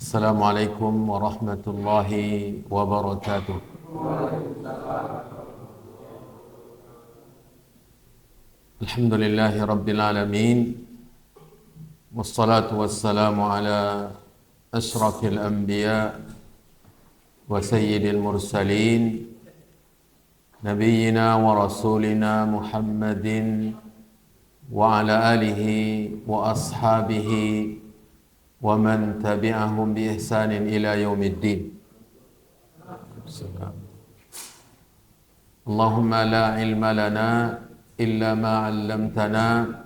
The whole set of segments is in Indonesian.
Assalamualaikum warahmatullahi wabarakatuh. Alhamdulillahi rabbil alamin. Wassalatu wassalamu ala ashrafil anbiya wa sayyidil mursalin nabiyyina wa rasulina Muhammadin wa ala alihi wa ashabihi wa man tabi'ahum bi ihsanin ila yaumiddin. Allahumma la ilma lana illa ma 'allamtana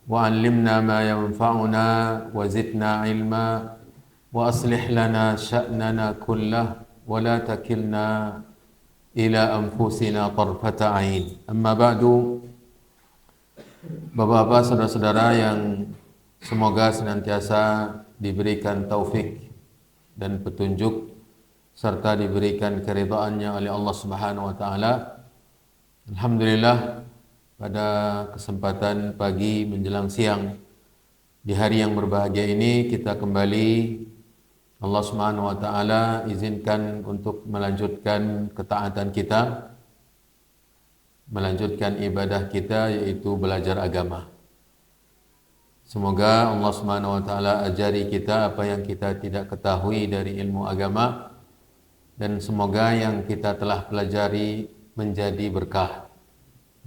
wa 'allimna ma yanfa'una wa zidna ilma wa aslih lana sya'nana kullah wa la takilna ila anfusina tarfata 'ain. Amma ba'du. Bapak-bapak, saudara-saudara yang semoga senantiasa diberikan taufik dan petunjuk serta diberikan keridhaannya oleh Allah Subhanahu wa taala. Alhamdulillah, pada kesempatan pagi menjelang siang di hari yang berbahagia ini kita kembali Allah Subhanahu wa taala izinkan untuk melanjutkan ketaatan kita, melanjutkan ibadah kita, yaitu belajar agama. Semoga Allah Subhanahu wa taala ajari kita apa yang kita tidak ketahui dari ilmu agama, dan semoga yang kita telah pelajari menjadi berkah,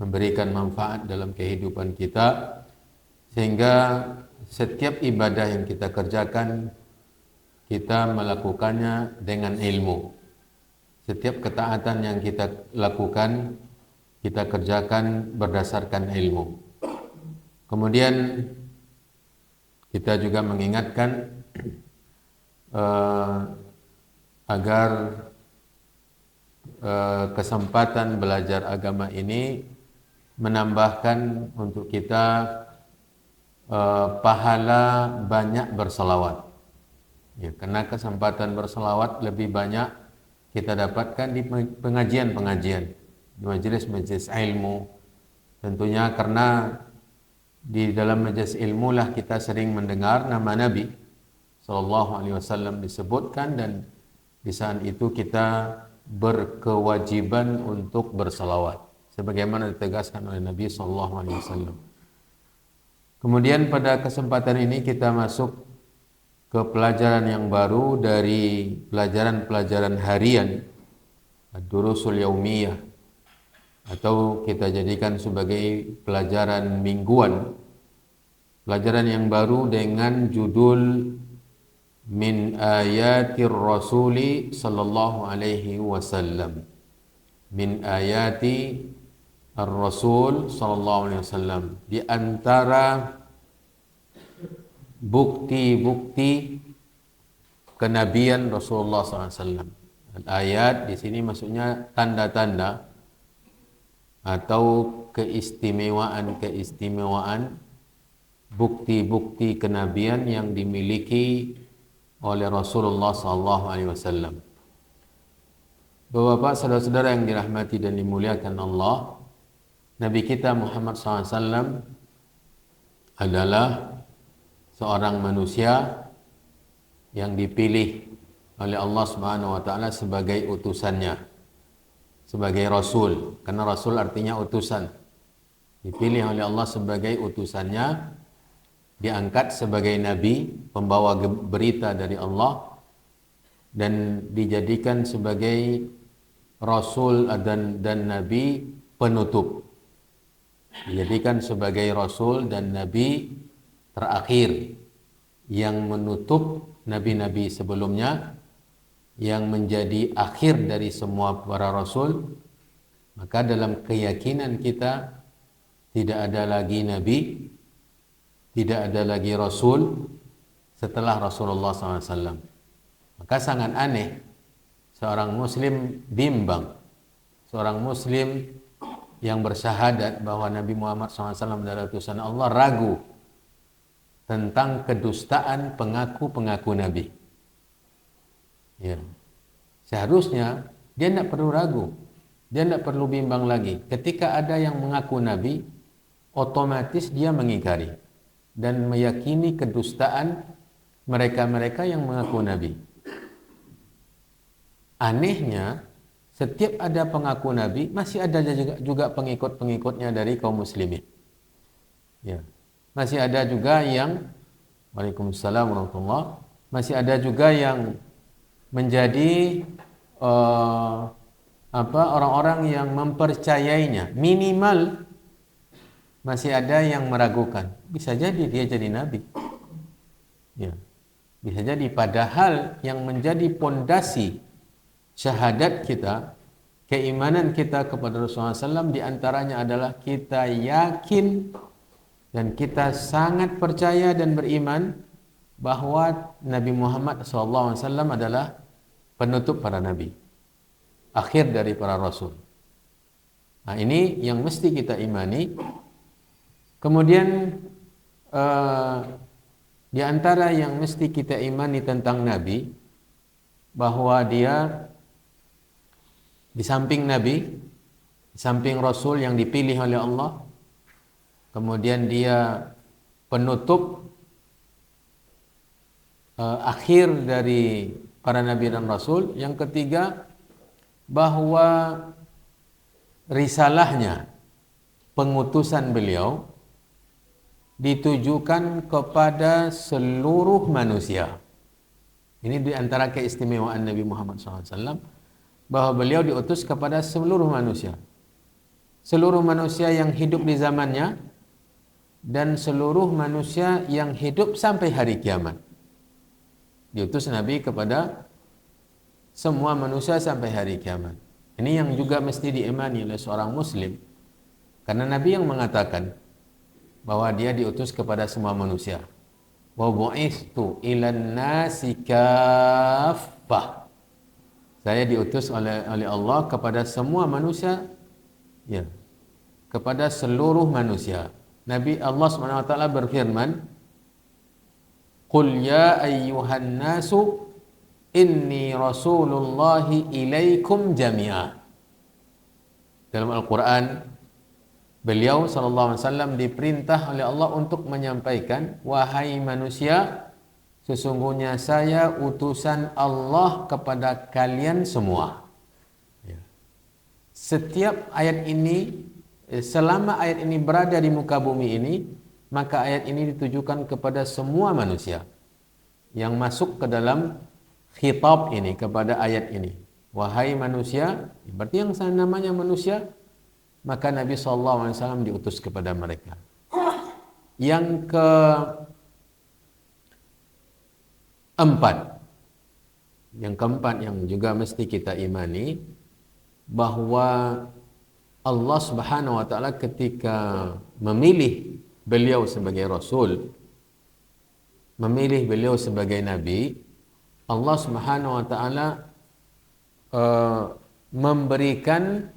memberikan manfaat dalam kehidupan kita, sehingga setiap ibadah yang kita kerjakan kita melakukannya dengan ilmu. Setiap ketaatan yang kita lakukan kita kerjakan berdasarkan ilmu. Kemudian kita juga mengingatkan agar kesempatan belajar agama ini menambahkan untuk kita pahala banyak berselawat. Ya, karena kesempatan berselawat lebih banyak kita dapatkan di pengajian-pengajian, di majelis-majelis ilmu. Tentunya karena di dalam majelis ilmu lah kita sering mendengar nama Nabi sallallahu alaihi wasallam disebutkan, dan di saat itu kita berkewajiban untuk bersalawat sebagaimana ditegaskan oleh Nabi sallallahu alaihi wasallam. Kemudian pada kesempatan ini kita masuk ke pelajaran yang baru dari pelajaran-pelajaran harian, ad-durusul yaumiyah, atau kita jadikan sebagai pelajaran mingguan. Pelajaran yang baru dengan judul Min Ayatir Rasuli Sallallahu Alaihi Wasallam. Min Ayati Ar-Rasul Sallallahu Alaihi Wasallam. Di antara bukti-bukti kenabian Rasulullah SAW. Ayat di sini maksudnya tanda-tanda atau keistimewaan-keistimewaan, bukti-bukti kenabian yang dimiliki oleh Rasulullah SAW. Bapak-bapak, saudara-saudara yang dirahmati dan dimuliakan Allah, Nabi kita Muhammad SAW adalah seorang manusia yang dipilih oleh Allah Subhanahu wa taala sebagai utusannya, sebagai rasul, karena rasul artinya utusan. Dipilih oleh Allah sebagai utusannya, diangkat sebagai nabi, pembawa berita dari Allah, dan dijadikan sebagai rasul dan nabi penutup. Dijadikan sebagai rasul dan nabi terakhir yang menutup nabi-nabi sebelumnya, yang menjadi akhir dari semua para rasul. Maka dalam keyakinan kita tidak ada lagi nabi, tidak ada lagi rasul setelah Rasulullah SAW. Maka sangat aneh seorang muslim bimbang, seorang muslim yang bersyahadat bahwa Nabi Muhammad SAW adalah utusan Allah ragu tentang kedustaan pengaku-pengaku nabi. Ya. Seharusnya dia tidak perlu ragu, dia tidak perlu bimbang lagi. Ketika ada yang mengaku nabi, otomatis dia mengingkari dan meyakini kedustaan mereka-mereka yang mengaku nabi. Anehnya, setiap ada pengaku nabi, masih ada juga pengikut-pengikutnya dari kaum muslimin. Ya. Masih ada juga yang Waalaikumsalam warahmatullah, masih ada juga yang menjadi orang-orang yang mempercayainya. Minimal masih ada yang meragukan. Bisa jadi dia jadi nabi. Ya. Bisa jadi, padahal yang menjadi pondasi syahadat kita, keimanan kita kepada Rasulullah SAW diantaranya adalah kita yakin dan kita sangat percaya dan beriman bahwa Nabi Muhammad SAW adalah penutup para nabi, akhir dari para rasul. Nah, ini yang mesti kita imani. Kemudian di antara yang mesti kita imani tentang nabi, bahwa dia di samping nabi, di samping rasul yang dipilih oleh Allah, kemudian dia penutup akhir dari para nabi dan rasul. Yang ketiga, bahwa risalahnya, pengutusan beliau ditujukan kepada seluruh manusia. Ini di antara keistimewaan Nabi Muhammad SAW, bahwa beliau diutus kepada seluruh manusia. Seluruh manusia yang hidup di zamannya dan seluruh manusia yang hidup sampai hari kiamat. Diutus Nabi kepada semua manusia sampai hari kiamat. Ini yang juga mesti diimani oleh seorang muslim, karena Nabi yang mengatakan bahwa dia diutus kepada semua manusia. Wa bu'istu ilan nasi kaffah. Saya diutus oleh Allah kepada semua manusia, ya, kepada seluruh manusia. Nabi Allah SWT berfirman, "Qul ya ayyuhan nasu inni rasulullahi ilaikum jami'a." Dalam Al-Quran, beliau SAW diperintah oleh Allah untuk menyampaikan, "Wahai manusia, sesungguhnya saya utusan Allah kepada kalian semua." Setiap ayat ini, selama ayat ini berada di muka bumi ini, maka ayat ini ditujukan kepada semua manusia yang masuk ke dalam khitab ini, kepada ayat ini. Wahai manusia, berarti yang namanya manusia, maka Nabi SAW diutus kepada mereka. Yang keempat yang juga mesti kita imani, bahwa Allah Subhanahu wa taala ketika memilih beliau sebagai rasul, memilih beliau sebagai nabi, Allah Subhanahu wa taala memberikan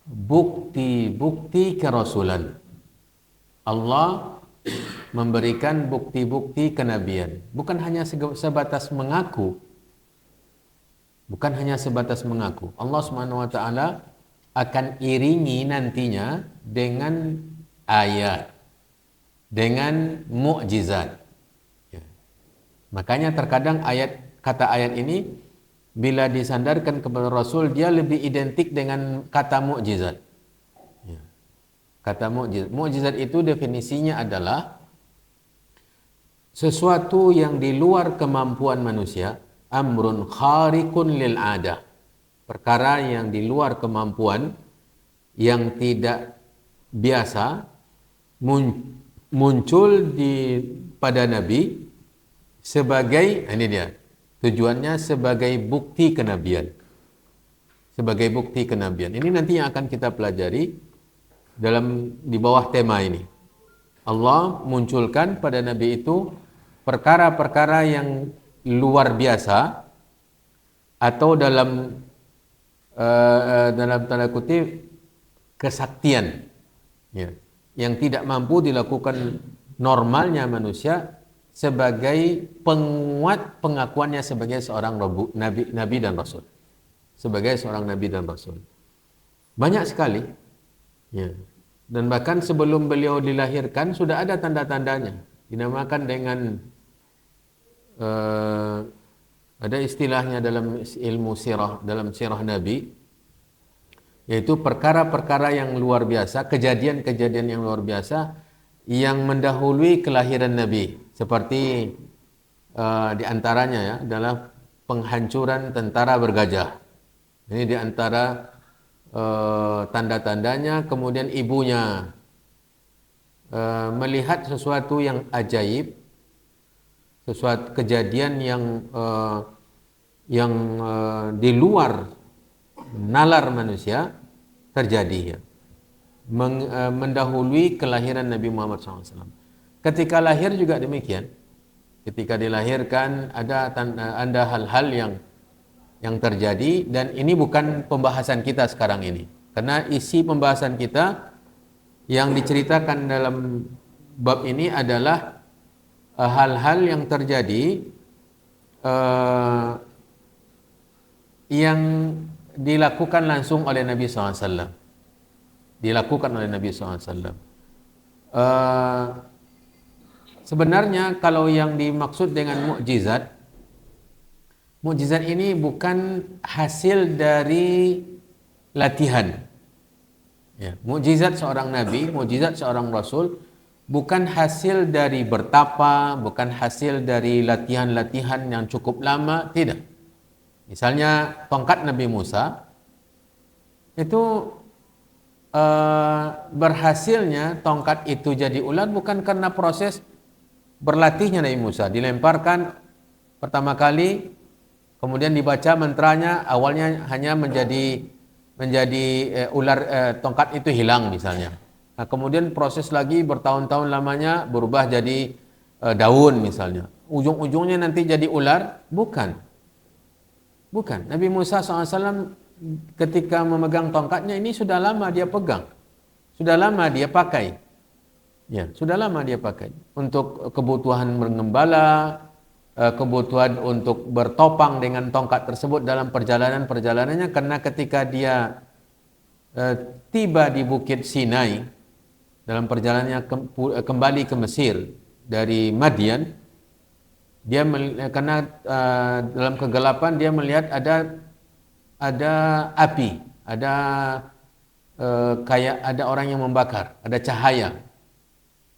bukti-bukti kerasulan. Allah memberikan bukti-bukti kenabian, bukan hanya sebatas mengaku. Bukan hanya sebatas mengaku. Allah Subhanahu wa taala akan iringi nantinya dengan ayat, dengan mukjizat. Ya. Makanya terkadang kata ayat ini bila disandarkan kepada Rasul, dia lebih identik dengan kata mukjizat. Ya. Kata mukjizat. Mukjizat itu definisinya adalah sesuatu yang di luar kemampuan manusia, amrun khariqun lil adah. Perkara yang di luar kemampuan, yang tidak biasa, muncul pada Nabi sebagai, ini dia, tujuannya sebagai bukti kenabian. Sebagai bukti kenabian. Ini nanti yang akan kita pelajari di bawah tema ini. Allah munculkan pada Nabi itu perkara-perkara yang luar biasa, atau dalam tanda kutip kesaktian, ya, yang tidak mampu dilakukan normalnya manusia, sebagai penguat pengakuannya sebagai seorang nabi dan rasul, sebagai seorang nabi dan rasul. Banyak sekali, ya. Dan bahkan sebelum beliau dilahirkan sudah ada tanda-tandanya, dinamakan dengan ada istilahnya dalam ilmu sirah, dalam sirah Nabi, yaitu perkara-perkara yang luar biasa, kejadian-kejadian yang luar biasa yang mendahului kelahiran Nabi. Seperti di antaranya ya adalah penghancuran tentara bergajah. Ini di antara tanda-tandanya. Kemudian ibunya melihat sesuatu yang ajaib, sesuatu kejadian yang di luar nalar manusia terjadi ya. Mendahului kelahiran Nabi Muhammad SAW. Ketika lahir juga demikian. Ketika dilahirkan ada hal-hal yang terjadi, dan ini bukan pembahasan kita sekarang ini. Karena isi pembahasan kita yang diceritakan dalam bab ini adalah hal-hal yang terjadi yang dilakukan langsung oleh Nabi SAW. Dilakukan oleh Nabi SAW. Sebenarnya kalau yang dimaksud dengan mukjizat, mukjizat ini bukan hasil dari latihan. Ya, mukjizat seorang nabi, mukjizat seorang rasul bukan hasil dari bertapa, bukan hasil dari latihan-latihan yang cukup lama, tidak. Misalnya tongkat Nabi Musa itu berhasilnya tongkat itu jadi ular bukan karena proses berlatihnya Nabi Musa. Dilemparkan pertama kali, kemudian dibaca mantranya, awalnya hanya menjadi ular, tongkat itu hilang misalnya. Nah, kemudian proses lagi bertahun-tahun lamanya berubah jadi daun misalnya. Ujung-ujungnya nanti jadi ular, bukan. Nabi Musa SAW ketika memegang tongkatnya ini sudah lama dia pegang. Sudah lama dia pakai. Ya, sudah lama dia pakai untuk kebutuhan mengembala, kebutuhan untuk bertopang dengan tongkat tersebut dalam perjalanannya, karena ketika dia tiba di Bukit Sinai dalam perjalanannya kembali ke Mesir dari Madian, dia karena dalam kegelapan dia melihat ada api, kayak ada orang yang membakar, ada cahaya.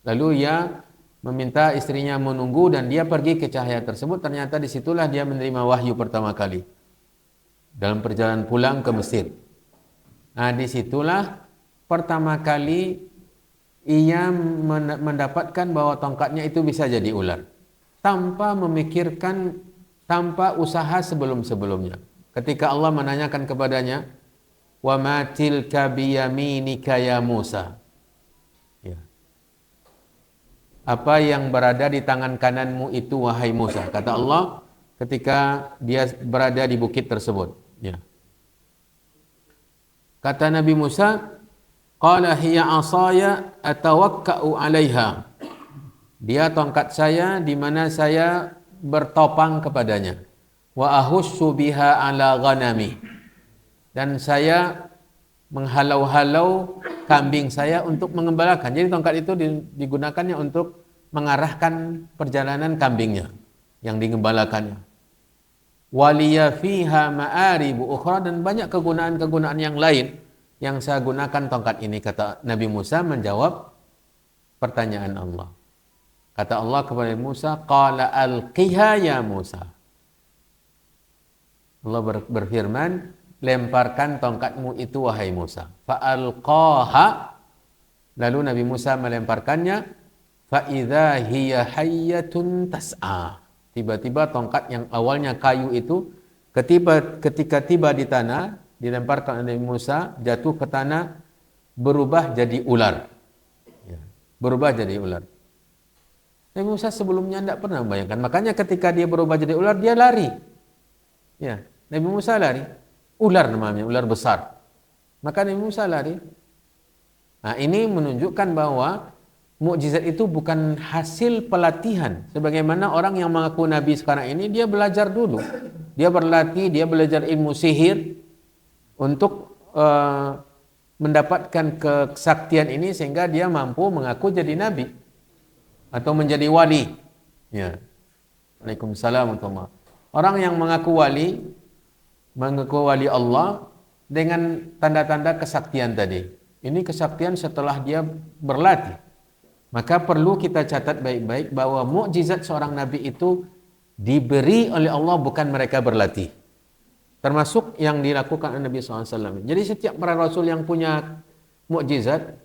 Lalu ia meminta istrinya menunggu dan dia pergi ke cahaya tersebut. Ternyata disitulah dia menerima wahyu pertama kali dalam perjalanan pulang ke Mesir. Nah, disitulah pertama kali ia mendapatkan bahwa tongkatnya itu bisa jadi ular, tanpa memikirkan, tanpa usaha sebelum-sebelumnya. Ketika Allah menanyakan kepadanya, "Wa ma tilka biyaminika ya Musa?" Apa yang berada di tangan kananmu itu wahai Musa? Kata Allah ketika dia berada di bukit tersebut. Ya. Kata Nabi Musa, qala hiya asaya atawakka'u 'alaiha. Dia tongkat saya di mana saya bertopang kepadanya. Wa ahussu biha 'ala ghanami. Dan saya menghalau-halau kambing saya untuk mengembalakan. Jadi tongkat itu digunakannya untuk mengarahkan perjalanan kambingnya yang digembalakannya. Waliya fiha ma'aribu ukhra, dan banyak kegunaan-kegunaan yang lain yang saya gunakan tongkat ini. Kata Nabi Musa menjawab pertanyaan Allah. Kata Allah kepada Musa, qala alqiha ya Musa. Allah berfirman, lemparkan tongkatmu itu wahai Musa. Fa'alqaha, lalu Nabi Musa melemparkannya. Fa'idha hiya hayyatun tas'a. Tiba-tiba tongkat yang awalnya kayu itu ketika tiba di tanah, dilemparkan oleh Nabi Musa, jatuh ke tanah, berubah jadi ular. Ya, berubah jadi ular. Nabi Musa sebelumnya tidak pernah membayangkan. Makanya ketika dia berubah jadi ular, dia lari. Ya, Nabi Musa lari. Ular namanya, ular besar. Maka Nabi Musa lari. Nah, ini menunjukkan bahwa mukjizat itu bukan hasil pelatihan. Sebagaimana orang yang mengaku Nabi sekarang ini, dia belajar dulu. Dia berlatih, dia belajar ilmu sihir untuk mendapatkan kesaktian ini sehingga dia mampu mengaku jadi Nabi atau menjadi wali. Ya. Waalaikumsalam warahmatullahi. Orang yang mengaku wali Allah dengan tanda-tanda kesaktian tadi. Ini kesaktian setelah dia berlatih. Maka perlu kita catat baik-baik bahwa mukjizat seorang nabi itu diberi oleh Allah, bukan mereka berlatih. Termasuk yang dilakukan oleh Nabi SAW. Jadi setiap para rasul yang punya mukjizat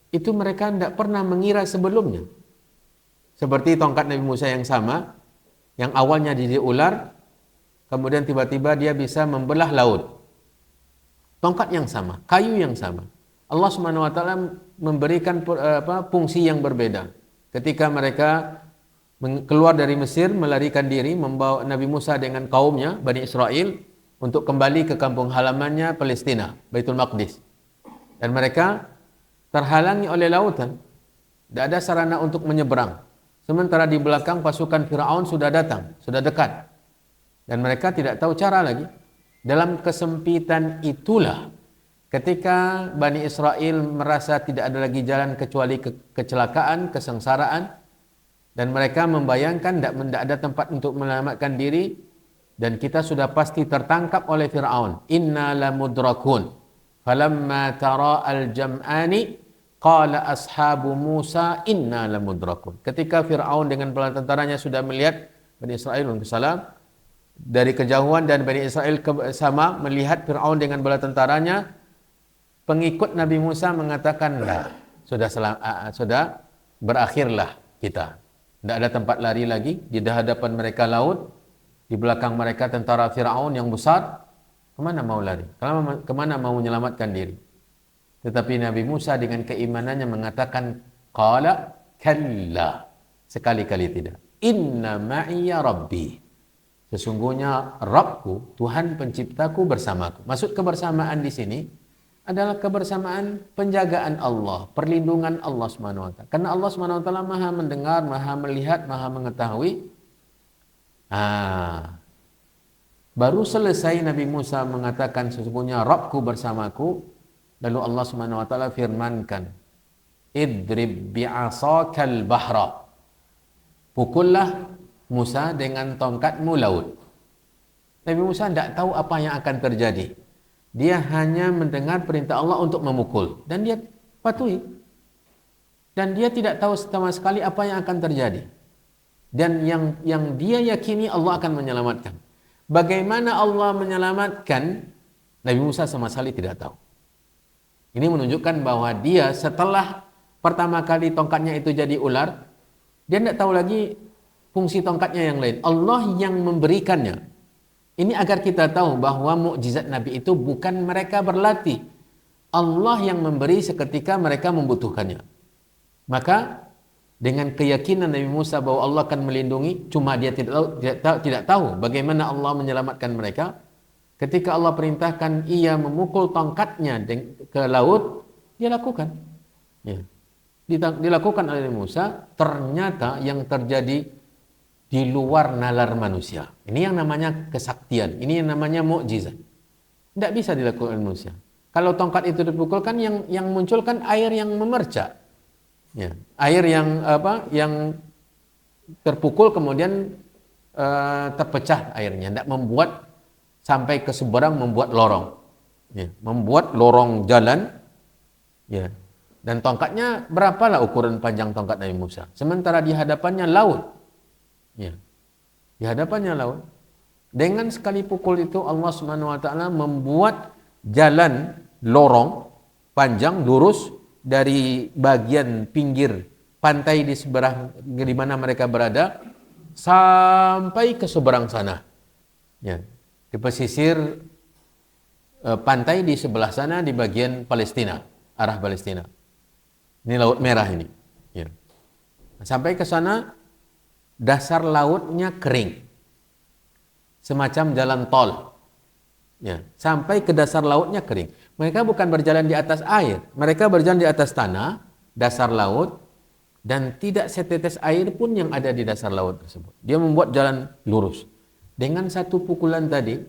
itu mereka tidak pernah mengira sebelumnya. Seperti tongkat Nabi Musa yang sama, yang awalnya jadi ular, kemudian tiba-tiba dia bisa membelah laut. Tongkat yang sama, kayu yang sama. Allah Subhanahu wa taala memberikan fungsi yang berbeda. Ketika mereka keluar dari Mesir, melarikan diri, membawa Nabi Musa dengan kaumnya, Bani Israel, untuk kembali ke kampung halamannya Palestina, Baitul Maqdis. Dan mereka terhalangi oleh lautan. Tidak ada sarana untuk menyeberang. Sementara di belakang pasukan Firaun sudah datang, sudah dekat. Dan mereka tidak tahu cara lagi. Dalam kesempitan itulah, ketika Bani Israel merasa tidak ada lagi jalan kecuali kecelakaan, kesengsaraan, dan mereka membayangkan tidak ada tempat untuk menyelamatkan diri, dan kita sudah pasti tertangkap oleh Firaun. Inna lamudrakun. Falamma tara al-jam'ani qala ashabu Musa inna lamudrakun. Ketika Firaun dengan bala tentaranya sudah melihat Bani Israel dari kejauhan, dan Bani Israel sama melihat Firaun dengan bala tentaranya, pengikut Nabi Musa mengatakan, sudah berakhirlah kita. Tidak ada tempat lari lagi. Di hadapan mereka laut, di belakang mereka tentara Firaun yang besar. Kemana mau lari? Kemana mau menyelamatkan diri? Tetapi Nabi Musa dengan keimanannya mengatakan, qala kalla, sekali-kali tidak. Inna ma'iya rabbi, sesungguhnya Rabbku, Tuhan penciptaku bersamaku. Maksud kebersamaan di sini adalah kebersamaan penjagaan Allah, perlindungan Allah SWT. Karena Allah SWT maha mendengar, maha melihat, maha mengetahui. Baru selesai Nabi Musa mengatakan sesungguhnya Rabbku bersamaku, lalu Allah SWT firmankan, idrib bi'asakal bahra, pukullah Musa dengan tongkatmu laut. Nabi Musa tidak tahu apa yang akan terjadi. Dia hanya mendengar perintah Allah untuk memukul, dan dia patuhi. Dan dia tidak tahu sama sekali apa yang akan terjadi. Dan yang dia yakini Allah akan menyelamatkan. Bagaimana Allah menyelamatkan, Nabi Musa sama sekali tidak tahu. Ini menunjukkan bahwa dia setelah pertama kali tongkatnya itu jadi ular, dia tidak tahu lagi fungsi tongkatnya yang lain. Allah yang memberikannya. Ini agar kita tahu bahwa mukjizat Nabi itu bukan mereka berlatih. Allah yang memberi seketika mereka membutuhkannya. Maka dengan keyakinan Nabi Musa bahwa Allah akan melindungi, cuma dia tidak tahu bagaimana Allah menyelamatkan mereka. Ketika Allah perintahkan ia memukul tongkatnya ke laut, dia lakukan. Ya. Dilakukan oleh Nabi Musa, ternyata yang terjadi di luar nalar manusia. Ini yang namanya kesaktian, ini yang namanya mukjizat. Tidak bisa dilakukan oleh manusia. Kalau tongkat itu dipukulkan, yang muncul kan air yang memercak. Ya. Air yang terpukul kemudian terpecah airnya, tidak membuat sampai ke seberang, membuat lorong. Ya. Membuat lorong jalan. Ya. Dan tongkatnya berapalah ukuran panjang tongkat Nabi Musa? Sementara di hadapannya laut. Ya. Di hadapannya laut. Dengan sekali pukul itu Allah Subhanahu wa taala membuat jalan lorong panjang lurus dari bagian pinggir pantai di seberang di mana mereka berada sampai ke seberang sana. Ya. Di pesisir pantai di sebelah sana di bagian Palestina, arah Palestina. Ini Laut Merah ini. Ya. Sampai ke sana dasar lautnya kering, semacam jalan tol. Ya, sampai ke dasar lautnya kering. Mereka bukan berjalan di atas air, mereka berjalan di atas tanah, dasar laut, dan tidak setetes air pun yang ada di dasar laut tersebut. Dia membuat jalan lurus. Dengan satu pukulan tadi,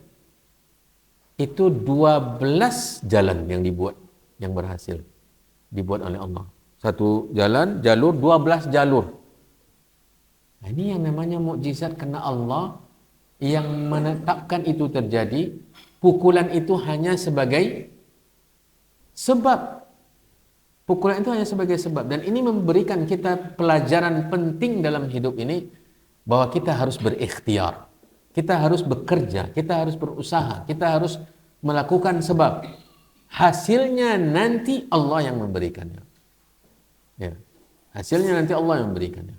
itu 12 jalan yang dibuat, yang berhasil dibuat oleh Allah. Satu jalan, jalur, 12 jalur. Nah, ini yang namanya mukjizat karena Allah yang menetapkan itu terjadi. Pukulan itu hanya sebagai sebab. Pukulan itu hanya sebagai sebab. Dan ini memberikan kita pelajaran penting dalam hidup ini bahwa kita harus berikhtiar. Kita harus bekerja, kita harus berusaha, kita harus melakukan sebab. Hasilnya nanti Allah yang memberikannya. Ya. Hasilnya nanti Allah yang memberikannya.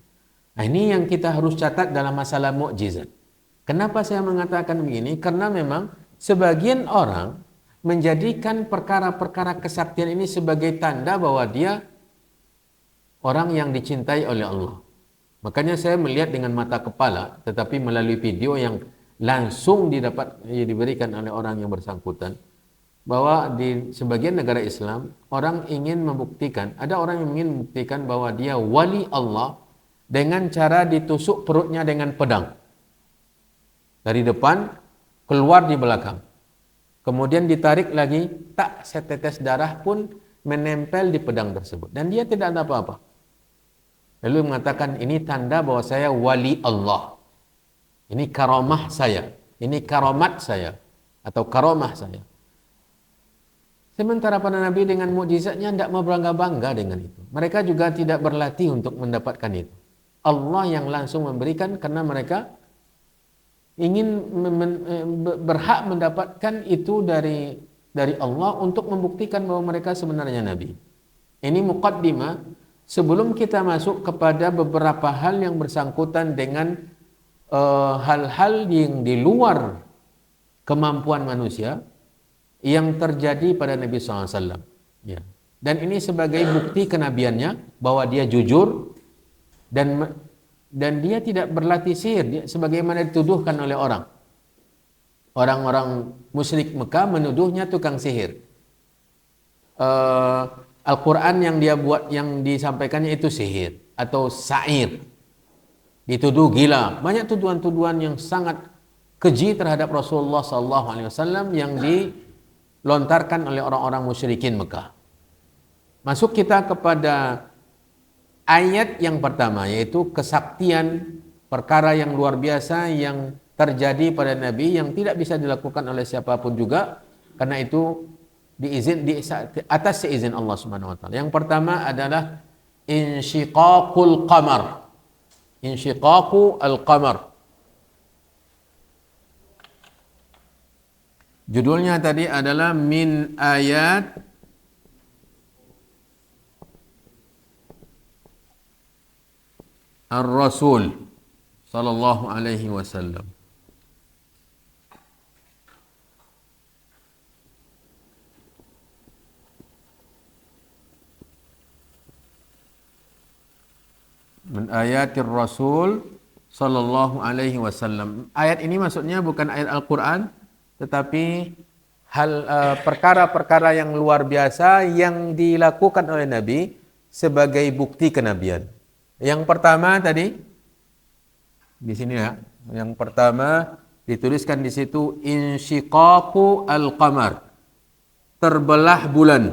Nah, ini yang kita harus catat dalam masalah mukjizat. Kenapa saya mengatakan begini? Karena memang sebagian orang menjadikan perkara-perkara kesaktian ini sebagai tanda bahwa dia orang yang dicintai oleh Allah. Makanya saya melihat dengan mata kepala, tetapi melalui video yang langsung diberikan oleh orang yang bersangkutan, bahwa di sebagian negara Islam, orang ingin membuktikan, ada orang yang ingin membuktikan bahwa dia wali Allah dengan cara ditusuk perutnya dengan pedang. Dari depan, keluar di belakang. Kemudian ditarik lagi, tak setetes darah pun menempel di pedang tersebut. Dan dia tidak ada apa-apa. Lalu mengatakan, ini tanda bahwa saya wali Allah. Ini karamah saya. Ini karamat saya. Atau karamah saya. Sementara para nabi dengan mukjizatnya tidak mau bangga-bangga dengan itu. Mereka juga tidak berlatih untuk mendapatkan itu. Allah yang langsung memberikan karena mereka ingin berhak mendapatkan itu dari Allah untuk membuktikan bahwa mereka sebenarnya nabi. Ini muqaddimah sebelum kita masuk kepada beberapa hal yang bersangkutan dengan hal-hal yang di luar kemampuan manusia yang terjadi pada Nabi SAW. Ya. Dan ini sebagai bukti kenabiannya bahwa dia jujur dan dia tidak berlatih sihir sebagaimana dituduhkan oleh orang-orang musyrik Mekah menuduhnya tukang sihir. Al-Quran yang dia buat, yang disampaikannya itu sihir atau syair, dituduh gila. Banyak tuduhan-tuduhan yang sangat keji terhadap Rasulullah SAW yang dilontarkan oleh orang-orang musyrikin Mekah. Masuk kita kepada ayat yang pertama, yaitu kesaktian perkara yang luar biasa yang terjadi pada Nabi yang tidak bisa dilakukan oleh siapapun juga, karena itu di atas seizin Allah Subhanahu wa taala. Yang pertama adalah insyiqaqul qamar. Insyiqaqul qamar. Judulnya tadi adalah min ayat Ar-Rasul sallallahu alaihi wasallam. Min ayatir Rasul sallallahu alaihi wasallam. Ayat ini maksudnya bukan ayat Al-Qur'an, tetapi perkara-perkara yang luar biasa yang dilakukan oleh Nabi sebagai bukti kenabian. Yang pertama tadi di sini ya. Yang pertama dituliskan di situ insyiqaqu al-qamar. Terbelah bulan.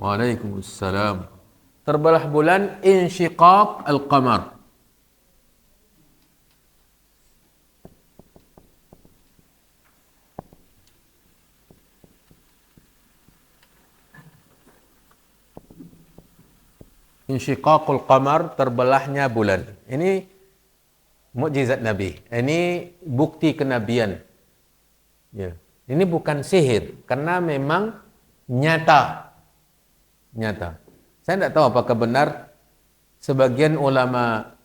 Waalaikumsalam. Terbelah bulan, insyiqaq al-qamar. Insyiqaqul qamar, terbelahnya bulan. Ini mukjizat Nabi. Ini bukti kenabian. Ya. Ini bukan sihir, karena memang nyata. Saya tidak tahu apakah benar sebagian ulama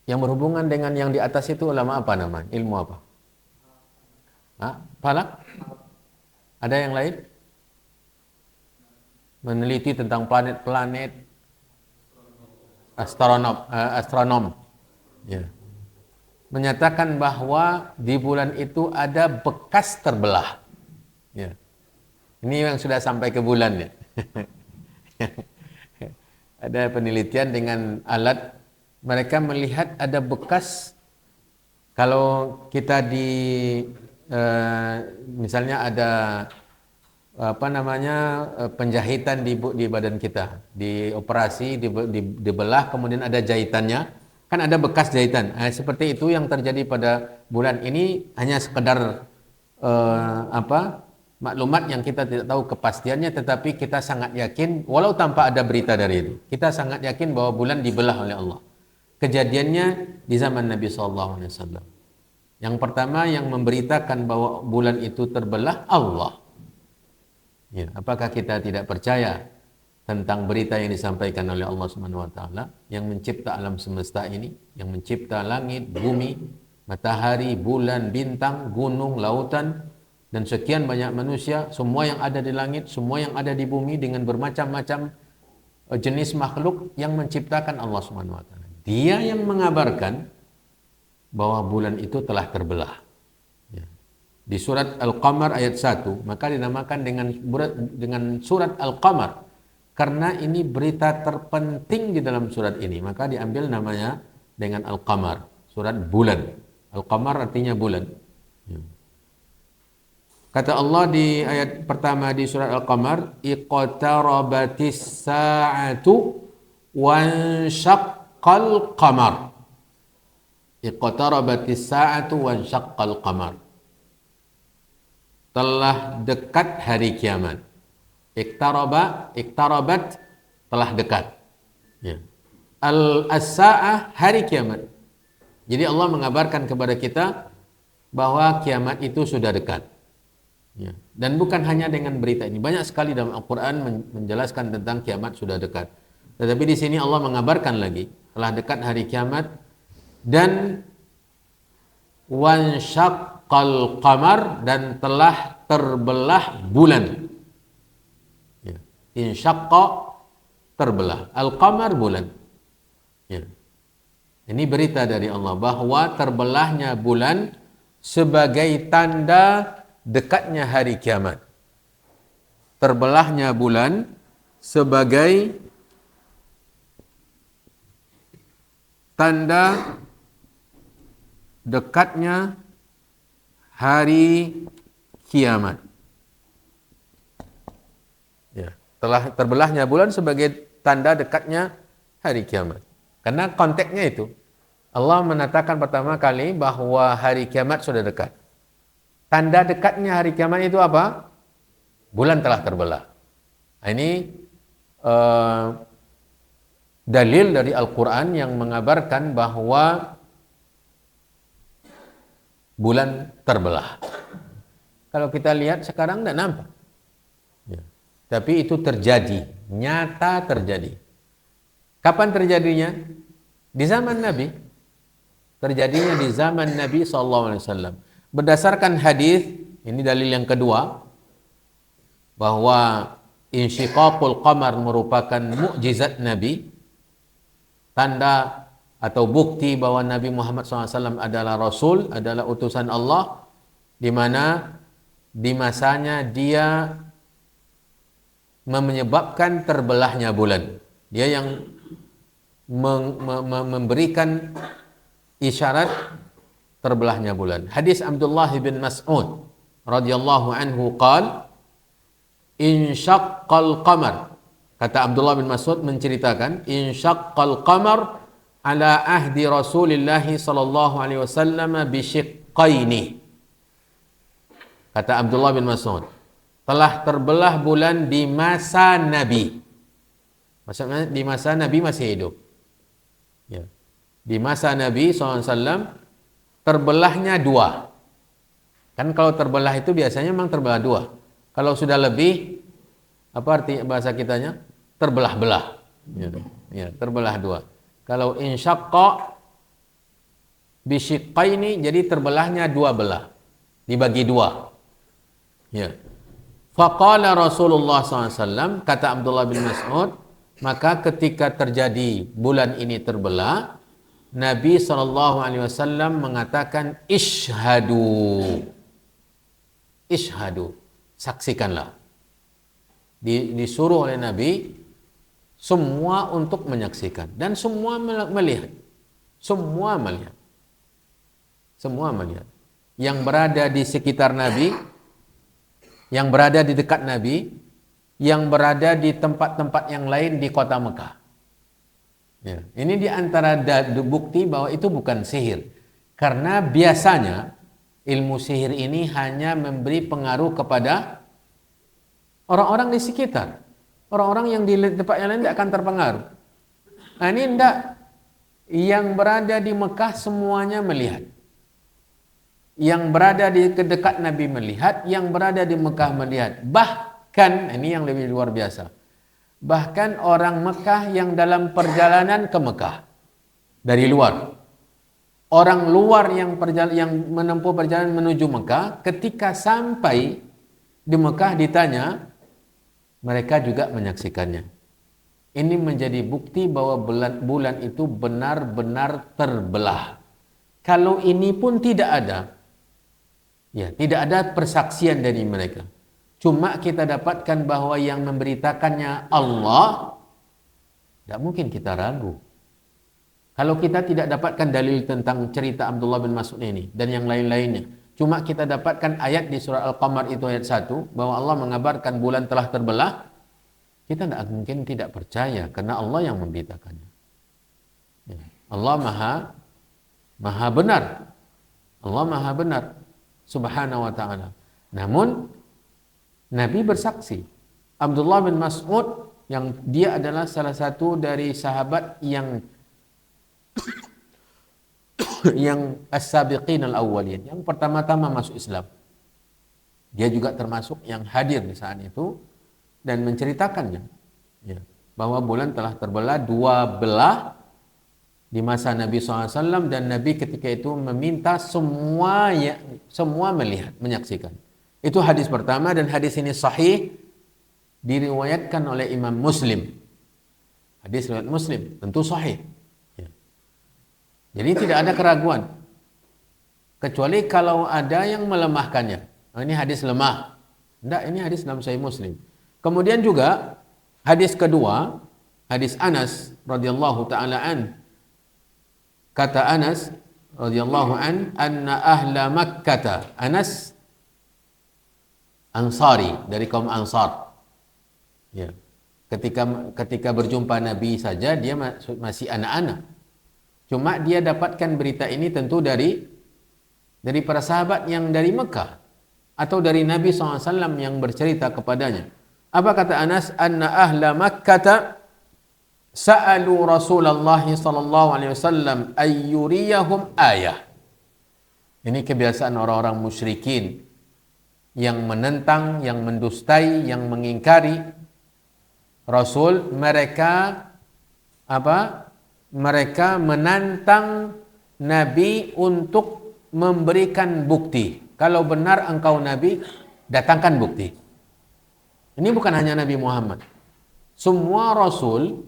yang berhubungan dengan yang di atas itu ulama apa namanya? Ilmu apa? Falak? Ada yang lain? Meneliti tentang planet-planet, astronom. Ya. Menyatakan bahwa di bulan itu ada bekas terbelah. Ya. Ini yang sudah sampai ke bulan ya. Ada penelitian dengan alat, mereka melihat ada bekas. Kalau kita misalnya ada penjahitan di badan kita, dioperasi, dibelah, kemudian ada jahitannya, kan ada bekas jahitan. Seperti itu yang terjadi pada bulan ini, hanya sekedar maklumat yang kita tidak tahu kepastiannya, tetapi kita sangat yakin, walau tanpa ada berita dari itu, kita sangat yakin bahwa bulan dibelah oleh Allah. Kejadiannya di zaman Nabi SAW. Yang pertama yang memberitakan bahwa bulan itu terbelah, Allah. Ya, apakah kita tidak percaya tentang berita yang disampaikan oleh Allah Subhanahu wa taala yang mencipta alam semesta ini, yang mencipta langit, bumi, matahari, bulan, bintang, gunung, lautan, dan sekian banyak manusia, semua yang ada di langit, semua yang ada di bumi dengan bermacam-macam jenis makhluk yang menciptakan Allah Subhanahu wa taala. Dia yang mengabarkan bahwa bulan itu telah terbelah. Di surat Al-Qamar ayat 1, maka dinamakan dengan surat Al-Qamar karena ini berita terpenting di dalam surat ini, maka diambil namanya dengan Al-Qamar, surat bulan. Al-Qamar artinya bulan. Kata Allah di ayat pertama di surat Al-Qamar, iqtarabatis sa'atu wansyaqqal qamar. Iqtarabatis sa'atu wansyaqqal qamar. Telah dekat hari kiamat. Iktarabat telah dekat. Ya. As-sa'ah hari kiamat. Jadi Allah mengabarkan kepada kita bahwa kiamat itu sudah dekat. Ya. Dan bukan hanya dengan berita ini. Banyak sekali dalam Al-Quran menjelaskan tentang kiamat sudah dekat. Tetapi di sini Allah mengabarkan lagi telah dekat hari kiamat dan wansyaqqal qamar dan telah terbelah bulan. Ya. Insyaqqa terbelah. Al-qamar bulan. Ya. Ini berita dari Allah bahwa terbelahnya bulan sebagai tanda dekatnya hari kiamat. Terbelahnya bulan sebagai tanda dekatnya hari kiamat. Ya, telah terbelahnya bulan sebagai tanda dekatnya hari kiamat. Karena konteksnya itu Allah menatakan pertama kali bahwa hari kiamat sudah dekat. Tanda dekatnya hari kiamat itu apa? Bulan telah terbelah. Nah, ini dalil dari Al-Quran yang mengabarkan bahwa bulan terbelah. Kalau kita lihat sekarang tidak nampak. Ya. Tapi itu terjadi, nyata terjadi. Kapan terjadinya? Di zaman Nabi. Terjadinya di zaman Nabi SAW. Berdasarkan hadis, ini dalil yang kedua, bahwa insyiqaqul qamar merupakan mukjizat Nabi, tanda atau bukti bahwa Nabi Muhammad SAW adalah Rasul, adalah utusan Allah, di mana di masanya dia menyebabkan terbelahnya bulan. Dia yang memberikan isyarat terbelahnya bulan. Hadis Abdullah bin Mas'ud radhiyallahu anhu qala insyaqqal qamar. Kata Abdullah bin Mas'ud menceritakan insyaqqal qamar ala ahdi Rasulillah sallallahu alaihi wasallam bi shiqqaini. Kata Abdullah bin Mas'ud, telah terbelah bulan di masa Nabi. Maksudnya di masa Nabi masih hidup. Ya. Di masa Nabi SAW terbelahnya dua. Kan kalau terbelah itu biasanya memang terbelah dua. Kalau sudah lebih, apa arti bahasa kitanya? Terbelah-belah. Ya, terbelah dua. Kalau insyaqqa bisyiqqaini, jadi terbelahnya dua belah. Dibagi dua. Ya. Faqala Rasulullah SAW, kata Abdullah bin Mas'ud, maka ketika terjadi bulan ini terbelah, Nabi SAW mengatakan ishhadu. Ishhadu, saksikanlah. Disuruh oleh Nabi semua untuk menyaksikan dan semua melihat. Semua melihat. Semua melihat. Yang berada di sekitar Nabi yang berada di dekat Nabi, yang berada di tempat-tempat yang lain di kota Mekah. Ya, ini di antara bukti bahwa itu bukan sihir. Karena biasanya ilmu sihir ini hanya memberi pengaruh kepada orang-orang di sekitar. Orang-orang yang di tempat yang lain tidak akan terpengaruh. Nah, ini tidak. Yang berada di Mekah semuanya melihat. Yang berada di dekat Nabi melihat, yang berada di Mekah melihat. Bahkan, ini yang lebih luar biasa. Bahkan orang Mekah yang dalam perjalanan ke Mekah dari luar. Orang luar yang menempuh perjalanan menuju Mekah, ketika sampai di Mekah ditanya, mereka juga menyaksikannya. Ini menjadi bukti bahwa bulan itu benar-benar terbelah. Kalau ini pun tidak ada, ya, tidak ada persaksian dari mereka. Cuma kita dapatkan bahwa yang memberitakannya Allah, tidak mungkin kita ragu. Kalau kita tidak dapatkan dalil tentang cerita Abdullah bin Mas'ud ini dan yang lain-lainnya, cuma kita dapatkan ayat di surah Al-Qamar itu ayat 1 bahwa Allah mengabarkan bulan telah terbelah, kita tidak mungkin tidak percaya karena Allah yang memberitakannya. Ya. Allah maha benar. Allah maha benar subhanahu wa ta'ala. Namun Nabi bersaksi. Abdullah bin Mas'ud yang dia adalah salah satu dari sahabat yang as-sabiqin al-awwalin, yang pertama-tama masuk Islam. Dia juga termasuk yang hadir di saat itu dan menceritakannya, ya, bahwa bulan telah terbelah dua belah di masa Nabi SAW, dan Nabi ketika itu meminta semua melihat, menyaksikan. Itu hadis pertama, dan hadis ini sahih, diriwayatkan oleh Imam Muslim. Hadis riwayat Muslim, tentu sahih. Ya. Jadi tidak ada keraguan. Kecuali kalau ada yang melemahkannya. Oh, ini hadis lemah. Tidak, ini hadis dalam Sahih Muslim. Kemudian juga hadis kedua, hadis Anas radhiyallahu taala an. Kata Anas radhiyallahu an, anna ahla Makkah, Anas Ansari dari kaum Ansar. Ya. Ketika berjumpa Nabi saja dia masih anak-anak. Cuma dia dapatkan berita ini tentu dari para sahabat yang dari Mekah atau dari Nabi SAW yang bercerita kepadanya. Apa kata Anas? Anna ahla Makkah sa'alu Rasulullah sallallahu alaihi wasallam ayyuriyahum ayah. Ini kebiasaan orang-orang musyrikin yang menentang, yang mendustai, yang mengingkari Rasul. Mereka menantang Nabi untuk memberikan bukti. Kalau benar engkau Nabi, datangkan bukti. Ini bukan hanya Nabi Muhammad. Semua Rasul,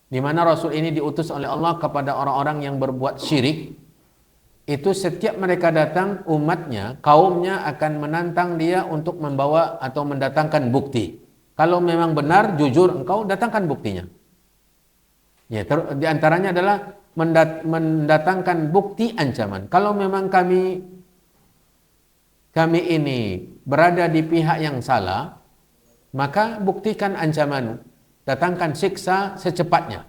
di mana Rasul ini diutus oleh Allah kepada orang-orang yang berbuat syirik, itu setiap mereka datang, umatnya, kaumnya akan menantang dia untuk membawa atau mendatangkan bukti. Kalau memang benar, jujur engkau, datangkan buktinya. Ya, di antaranya adalah mendatangkan bukti ancaman. Kalau memang kami ini berada di pihak yang salah, maka buktikan ancamanmu, datangkan siksa secepatnya.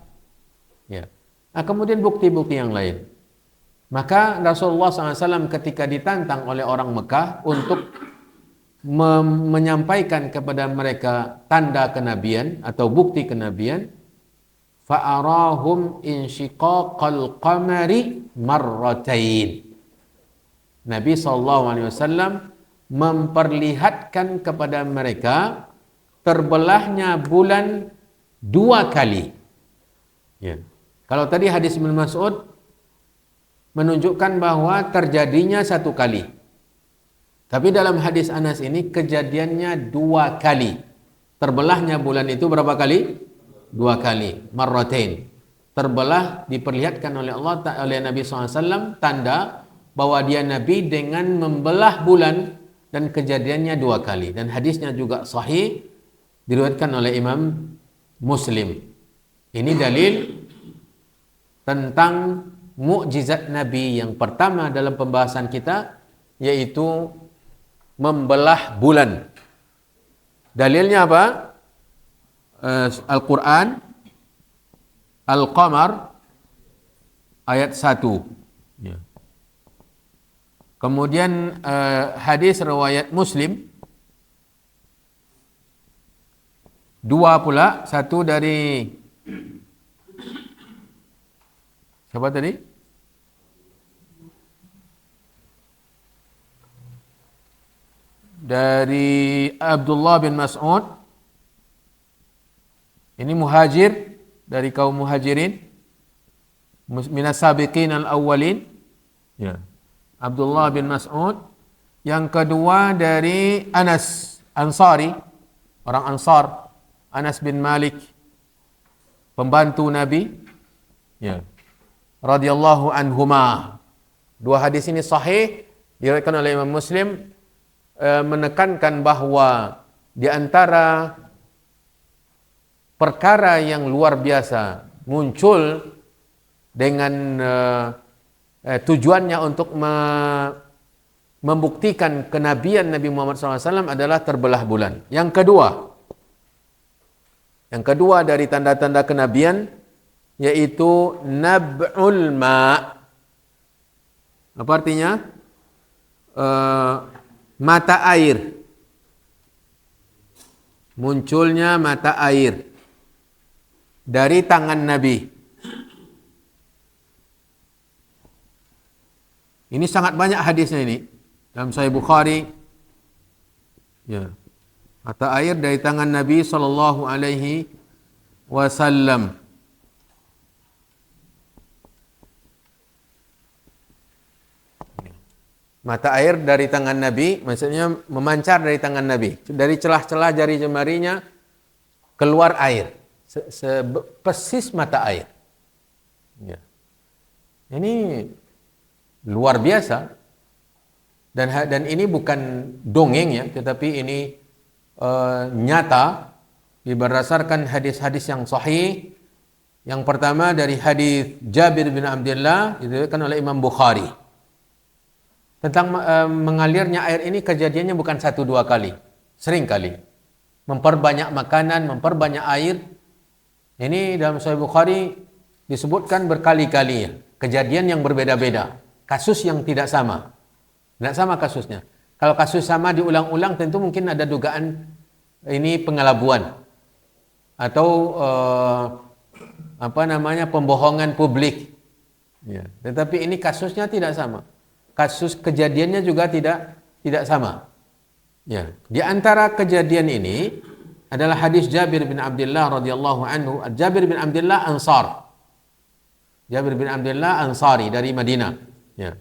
Ya. Nah, kemudian bukti-bukti yang lain. Maka Rasulullah SAW ketika ditantang oleh orang Mekah untuk menyampaikan kepada mereka tanda kenabian atau bukti kenabian, fa'arahum insyiqaqal qamari marratain. Nabi SAW memperlihatkan kepada mereka terbelahnya bulan 2 kali. Ya. Kalau tadi hadis Ibnu Mas'ud menunjukkan bahwa terjadinya 1 kali. Tapi dalam hadis Anas ini kejadiannya 2 kali. Terbelahnya bulan itu berapa kali? 2 kali. Marratain. Terbelah diperlihatkan oleh Allah, oleh Nabi SAW, tanda bahwa dia Nabi dengan membelah bulan, dan kejadiannya 2 kali. Dan hadisnya juga sahih, diriwayatkan oleh Imam Muslim. Ini dalil tentang mukjizat Nabi yang pertama dalam pembahasan kita, yaitu membelah bulan. Dalilnya apa? Al-Quran, Al-Qamar, ayat 1. Ya. Kemudian hadis riwayat Muslim, 2 pula, satu dari siapa tadi? Dari Abdullah bin Mas'ud. Ini muhajir dari kaum muhajirin, minas sabiqin al-awwalin. Ya. Abdullah bin Mas'ud. Yang kedua dari Anas Ansari, orang Ansar, Anas bin Malik, pembantu Nabi. Ya. Radhiyallahu anhuma. Dua hadis ini sahih, diriwayatkan oleh Imam Muslim, menekankan bahwa di antara perkara yang luar biasa muncul dengan tujuannya untuk membuktikan kenabian Nabi Muhammad SAW adalah terbelah bulan. Yang kedua dari tanda-tanda kenabian yaitu nab'ul ma'. Apa artinya? Mata air. Munculnya mata air dari tangan Nabi. Ini sangat banyak hadisnya ini. Dalam Sahih Bukhari. Ya. Mata air dari tangan Nabi sallallahu alaihi wasallam. Mata air dari tangan Nabi, maksudnya memancar dari tangan Nabi. Dari celah-celah jari jemarinya keluar air. Persis mata air. Ya. Ini luar biasa. Dan ini bukan dongeng ya, tetapi ini nyata berdasarkan hadis-hadis yang sahih. Yang pertama dari hadis Jabir bin Abdullah, diriwayatkan oleh Imam Bukhari. Tentang mengalirnya air ini kejadiannya bukan 1-2 kali, sering kali. Memperbanyak makanan, memperbanyak air. Ini dalam Sahih Bukhari disebutkan berkali-kali ya. Kejadian yang berbeda-beda, kasus yang tidak sama. Tidak sama kasusnya. Kalau kasus sama diulang-ulang tentu mungkin ada dugaan ini pengelabuan atau pembohongan publik. Ya. Tetapi ini kasusnya tidak sama. Kasus kejadiannya juga tidak sama. Ya, di antara kejadian ini adalah hadis Jabir bin Abdullah radhiyallahu anhu. Jabir bin Abdullah Ansar. Jabir bin Abdullah Ansari dari Madinah. Ya.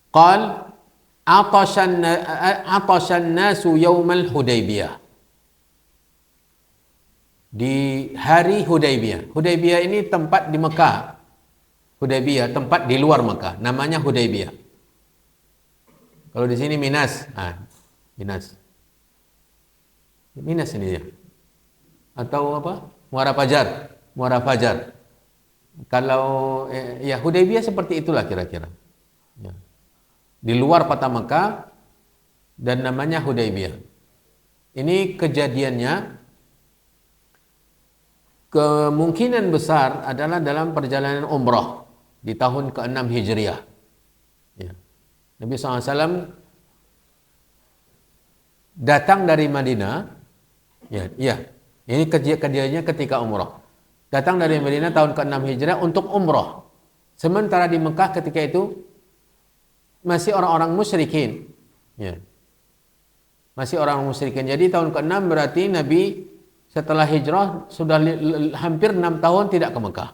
Qal atashan nasu yaumal Hudaybiyah. Di hari Hudaybiyah. Hudaybiyah ini tempat di Mekah. Hudaybiyah, tempat di luar Mekah, namanya Hudaybiyah. Kalau di sini Minas, Minas. Minas ini ya. Atau apa? Muara Fajar. Kalau ya Hudaybiyah seperti itulah kira-kira. Ya. Di luar kota Mekah dan namanya Hudaybiyah. Ini kejadiannya kemungkinan besar adalah dalam perjalanan umrah di tahun ke-6 Hijriah. Ya. Nabi SAW datang dari Madinah. Ya. Ini kejadiannya ketika umrah. Datang dari Madinah tahun ke-6 Hijriah untuk umrah. Sementara di Mekah ketika itu masih orang-orang musyrikin. Ya. Masih orang musyrikin. Jadi tahun ke-6 berarti Nabi setelah hijrah sudah hampir 6 tahun tidak ke Mekah.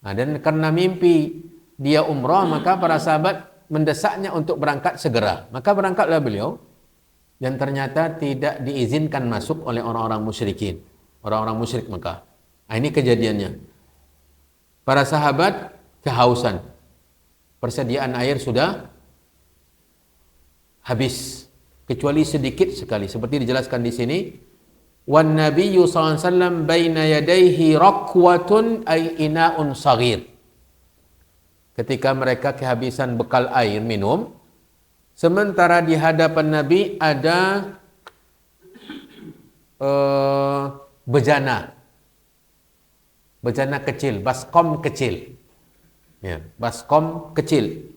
Nah, dan karena mimpi dia umrah, maka para sahabat mendesaknya untuk berangkat segera. Maka berangkatlah beliau dan ternyata tidak diizinkan masuk oleh orang-orang musyrikin, orang-orang musyrik Mekah. Nah, ini kejadiannya. Para sahabat kehausan. Persediaan air sudah habis kecuali sedikit sekali seperti dijelaskan di sini. Wan nabiyyu sallallahu alaihi wasallam baina yadayhi rakwatun ay ina'un saghir. Ketika mereka kehabisan bekal air minum, sementara di hadapan Nabi ada bejana. Bejana kecil, baskom kecil. Ya, baskom kecil.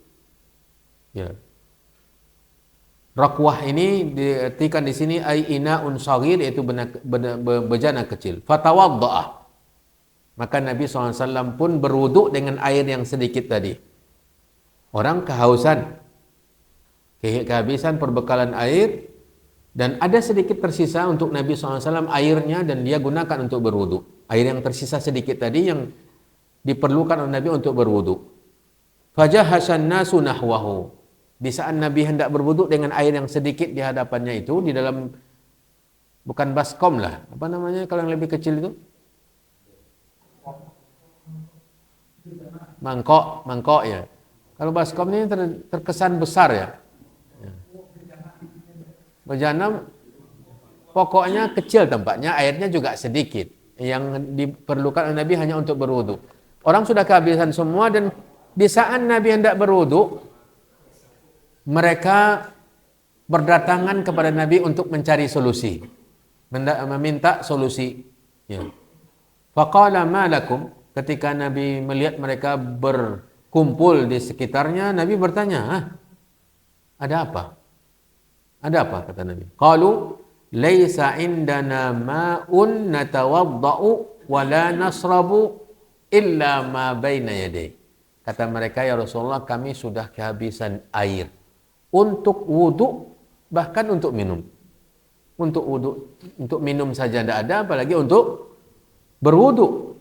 Ya. Rakwah ini diartikan di sini ai inaun saghir, yaitu bejana kecil. Fatawadda'ah. Maka Nabi SAW pun berwuduk dengan air yang sedikit tadi. Orang kehausan, kehabisan perbekalan air, dan ada sedikit tersisa untuk Nabi SAW airnya, dan dia gunakan untuk berwuduk. Air yang tersisa sedikit tadi yang diperlukan oleh Nabi untuk berwuduk. Fajahasan nasu nahwahu. Di saat Nabi hendak berwuduk dengan air yang sedikit di hadapannya itu, di dalam, bukan baskom lah, apa namanya kalau yang lebih kecil itu? Mangkok ya. Kalau baskom ini terkesan besar ya. Bejana pokoknya kecil tempatnya, airnya juga sedikit. Yang diperlukan oleh Nabi hanya untuk berwuduk. Orang sudah kehabisan semua, dan di saat Nabi hendak berwuduk, mereka berdatangan kepada Nabi untuk mencari solusi, meminta solusi. Ya. Faqala ma lakum, ketika Nabi melihat mereka berkumpul di sekitarnya, Nabi bertanya, ada apa? Ada apa? Kata Nabi. Qalu laisa indana ma'un natawadda'u wa la nasrabu illa ma baina yaday. Kata mereka, ya Rasulullah, kami sudah kehabisan air untuk wudhu, bahkan untuk minum. Untuk wudhu, untuk minum saja tidak ada, apalagi untuk berwudhu.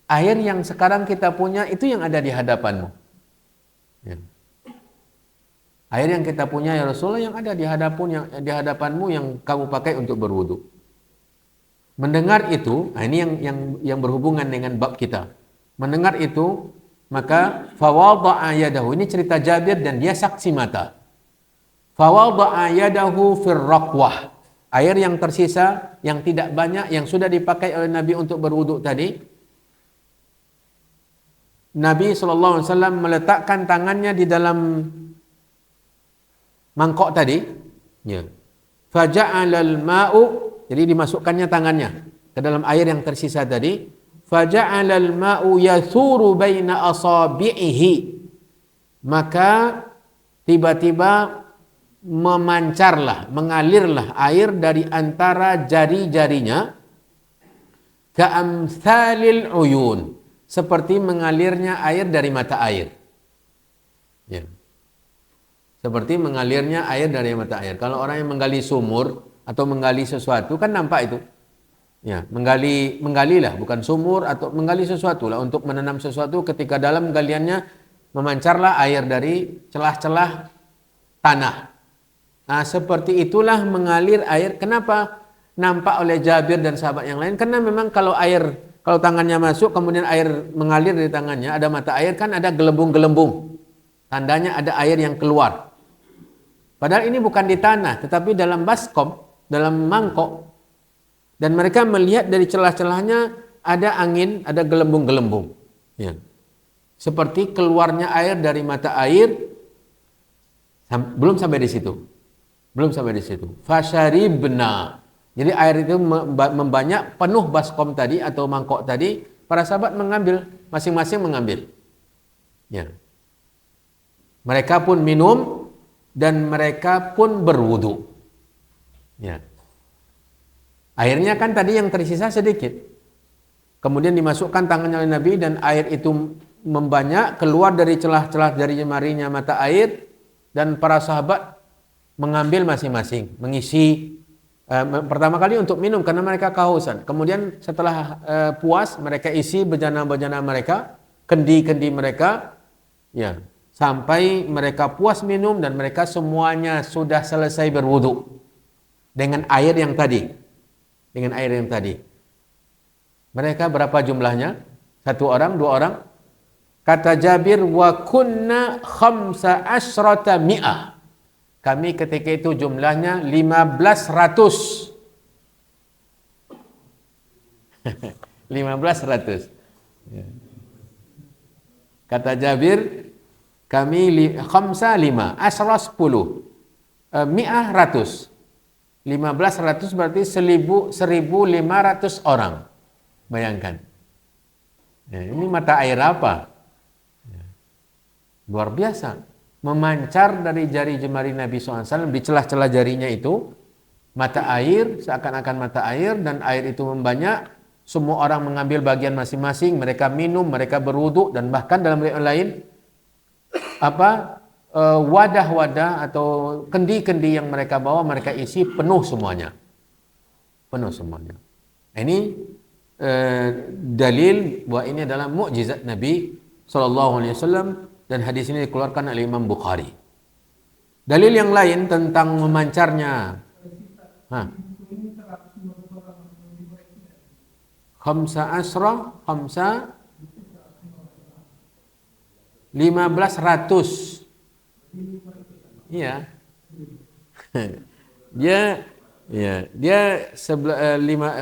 Air yang sekarang kita punya itu yang ada di hadapanmu. Ya. Air yang kita punya ya Rasulullah yang ada di hadapanmu yang kamu pakai untuk berwudhu. Mendengar itu, ini yang berhubungan dengan bab kita. Mendengar itu, maka fawadha'a yadahu, ini cerita Jabir dan dia saksi mata. Fawadha'a yadahu fir raqwah. Air yang tersisa, yang tidak banyak, yang sudah dipakai oleh Nabi untuk berwuduk tadi, Nabi SAW meletakkan tangannya di dalam mangkok tadi, ya. Faja'alal ma'u, jadi dimasukkannya tangannya ke dalam air yang tersisa tadi. Faja'alal ma'u yathuru baina asabi'ihi, maka tiba-tiba memancarlah, mengalirlah air dari antara jari-jarinya, ka'amthalil uyun, seperti mengalirnya air dari mata air. Ya. Seperti mengalirnya air dari mata air. Kalau orang yang menggali sumur atau menggali sesuatu kan nampak itu. Ya, menggalilah, bukan sumur, atau menggali sesuatu lah untuk menanam sesuatu, ketika dalam galiannya memancarlah air dari celah-celah tanah. Nah, seperti itulah mengalir air. Kenapa nampak oleh Jabir dan sahabat yang lain? Karena memang kalau tangannya masuk kemudian air mengalir dari tangannya, ada mata air, kan ada gelembung-gelembung. Tandanya ada air yang keluar. Padahal ini bukan di tanah, tetapi dalam baskom, dalam mangkok. Dan mereka melihat dari celah-celahnya ada angin, ada gelembung-gelembung. Ya. Seperti keluarnya air dari mata air. Belum sampai di situ. Belum sampai di situ. Fasyaribna. Jadi air itu membanyak, penuh baskom tadi atau mangkok tadi. Para sahabat mengambil, masing-masing mengambil. Ya. Mereka pun minum dan mereka pun berwudu. Ya. Airnya kan tadi yang tersisa sedikit. Kemudian dimasukkan tangannya oleh Nabi dan air itu membanyak, keluar dari celah-celah dari jemarinya mata air, dan para sahabat mengambil masing-masing, mengisi pertama kali untuk minum karena mereka kehausan. Kemudian setelah puas, mereka isi bejana-bejana mereka, kendi-kendi mereka, ya, sampai mereka puas minum dan mereka semuanya sudah selesai berwudu dengan air yang tadi. Dengan air yang tadi. Mereka berapa jumlahnya? 1 orang, 2 orang? Kata Jabir, wa kunna 15 mi'ah. Kami ketika itu jumlahnya 1500. 1500. Kata Jabir, kami 5, asra 10, mi'ah 100. 1500 berarti 1500 orang. Bayangkan. Ya, ini mata air apa? Ya. Luar biasa. Memancar dari jari jemari Nabi SAW, di celah-celah jarinya itu, mata air, seakan-akan mata air, dan air itu membanyak. Semua orang mengambil bagian masing-masing, mereka minum, mereka berwudu, dan bahkan dalam riwayat lain, wadah-wadah atau kendi-kendi yang mereka bawa, mereka isi penuh semuanya. Penuh semuanya. Ini dalil bahwa ini adalah mukjizat Nabi SAW, dan hadis ini dikeluarkan oleh Imam Bukhari. Dalil yang lain tentang memancarnya khamsa asra, 1500. Iya.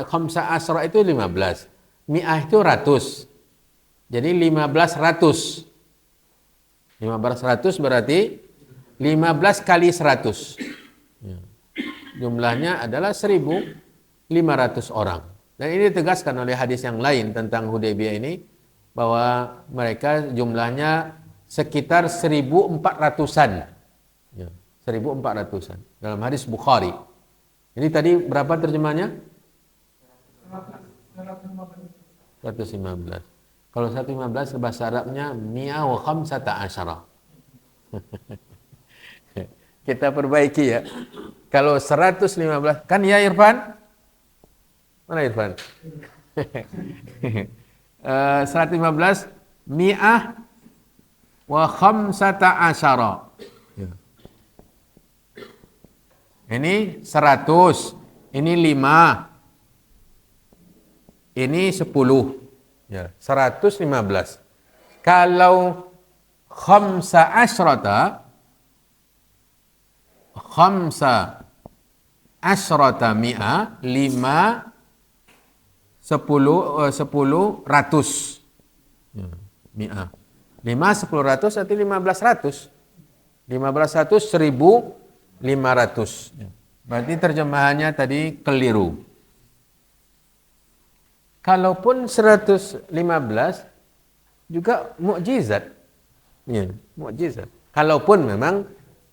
Khamsa asra itu 15. Mi'ah itu ratus. Jadi 1500. 1500 berarti 15 kali 100. Ya. Jumlahnya adalah 1500 orang. Dan ini ditegaskan oleh hadis yang lain tentang Hudaybiyah ini, bahwa mereka jumlahnya sekitar 1400-an. Ya, 1400-an. Dalam hadis Bukhari. Ini tadi berapa terjemahnya? 115. Kalau 115 bahasa Arabnya mi'a wa khamsata asyara. Kita perbaiki ya. Kalau 115, kan ya Irfan? Mana Irfan? 115 mi'ah wa khamsata asyara. Ini 100, ini 5, ini 10. Ya, 115. Kalau khamsa asyrata mi'ah, 5 10 ratus. Ya, mi'ah. 5 10 ratus arti 1500. 1500 1500. Ya. Berarti terjemahannya tadi keliru. Kalaupun 115 juga mukjizat. Ya, mukjizat. Kalaupun memang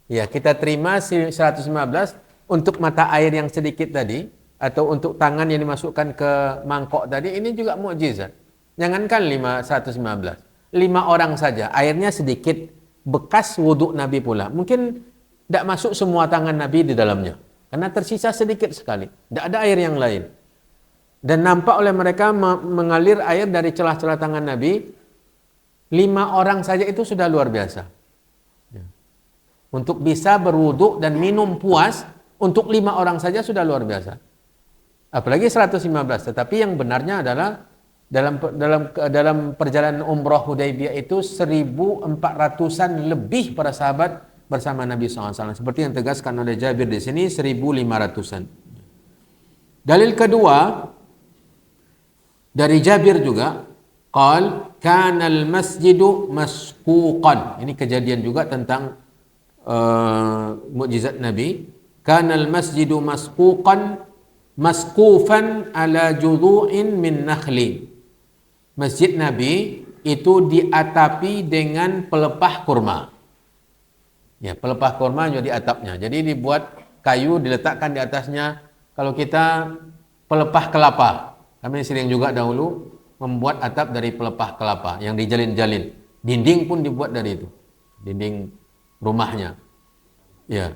ya kita terima 115 untuk mata air yang sedikit tadi, atau untuk tangan yang dimasukkan ke mangkok tadi, ini juga mukjizat. Jangankan 115, 5 orang saja, airnya sedikit, bekas wuduk Nabi pula. Mungkin tidak masuk semua tangan Nabi di dalamnya, karena tersisa sedikit sekali, tidak ada air yang lain. Dan nampak oleh mereka mengalir air dari celah-celah tangan Nabi. 5 orang saja itu sudah luar biasa. Untuk bisa berwuduk dan minum puas, untuk 5 orang saja sudah luar biasa. Apalagi 115, tetapi yang benarnya adalah dalam perjalanan umrah Hudaybiyah itu 1400-an lebih para sahabat bersama Nabi SAW. Seperti yang tegaskan oleh Jabir di sini, 1500-an. Dalil kedua dari Jabir juga, qal kana al-masjidu masquqan. Ini kejadian juga tentang mukjizat Nabi. Kana al-masjidu masqufan ala judhu'in min nakhli. Masjid Nabi itu diatapi dengan pelepah kurma. Ya, pelepah kurma jadi atapnya. Jadi dibuat kayu, diletakkan di atasnya. Kalau kita pelepah kelapa, kami sering juga dahulu membuat atap dari pelepah kelapa yang dijalin-jalin. Dinding pun dibuat dari itu. Dinding rumahnya. Ya.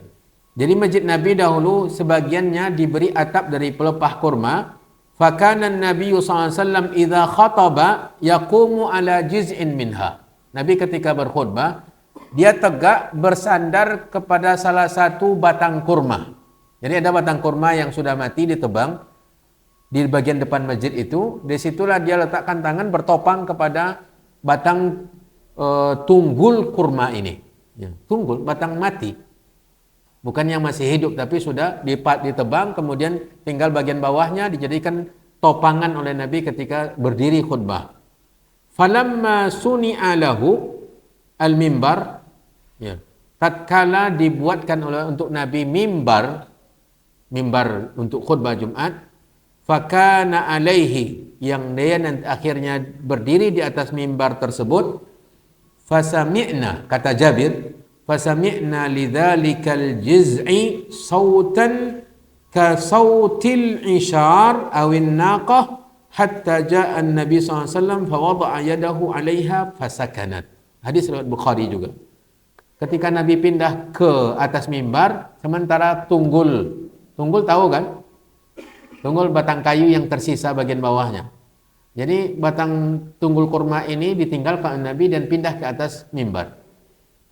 Jadi masjid Nabi dahulu sebagiannya diberi atap dari pelepah kurma. Fakana Nabi SAW idza khataba yaqumu ala juz'in minha. Nabi ketika berkhutbah, dia tegak bersandar kepada salah satu batang kurma. Jadi ada batang kurma yang sudah mati ditebang di bagian depan masjid itu. Disitulah dia letakkan tangan bertopang kepada batang tunggul kurma ini. Ya, tunggul, batang mati. Bukan yang masih hidup, tapi sudah ditebang, kemudian tinggal bagian bawahnya dijadikan topangan oleh Nabi ketika berdiri khutbah. Falamma suni'a lahu al-mimbar, ya, tatkala dibuatkan untuk Nabi mimbar, mimbar untuk khutbah Jumat, fakana alaihi, yang dia nanti akhirnya berdiri di atas mimbar tersebut, fasami'na, kata Jabir, fasami'na lidzalikal jiz'i sautan ka sautil ishar awin naqah hatta ja'a an-nabi sallallahu alaihi wasallam fa wada'a yadahu 'alaiha fasakanat. Hadis riwayat Bukhari juga. Ketika Nabi pindah ke atas mimbar, sementara tunggul tahu kan? Tunggul batang kayu yang tersisa bagian bawahnya. Jadi batang tunggul kurma ini ditinggalkan Nabi dan pindah ke atas mimbar.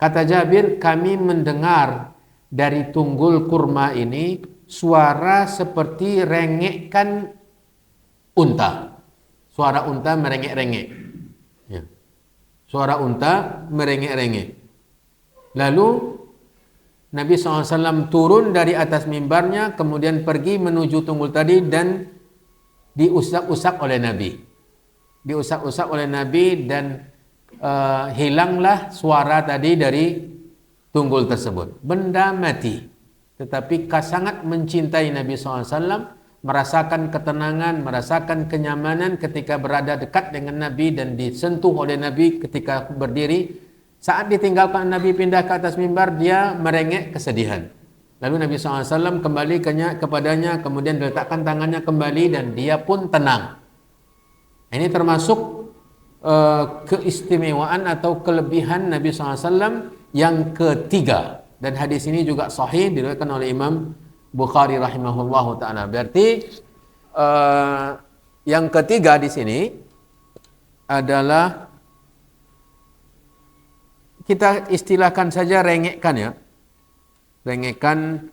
Kata Jabir, kami mendengar dari tunggul kurma ini suara seperti rengekkan unta. Suara unta merengek-rengek. Ya. Suara unta merengek-rengek. Lalu Nabi SAW turun dari atas mimbarnya, kemudian pergi menuju tunggul tadi dan diusak-usak oleh Nabi. Diusak-usak oleh Nabi dan hilanglah suara tadi dari tunggul tersebut. Benda mati. Tetapi sangat mencintai Nabi SAW, merasakan ketenangan, merasakan kenyamanan ketika berada dekat dengan Nabi dan disentuh oleh Nabi ketika berdiri. Saat ditinggalkan Nabi pindah ke atas mimbar, dia merengek kesedihan. Lalu Nabi SAW kembali kepadanya, kemudian diletakkan tangannya kembali dan dia pun tenang. Ini termasuk keistimewaan atau kelebihan Nabi SAW yang ketiga. Dan hadis ini juga sahih, diriwayatkan oleh Imam Bukhari rahimahullahu ta'ala. Berarti yang ketiga di sini adalah, kita istilahkan saja rengekkan ya. Rengekkan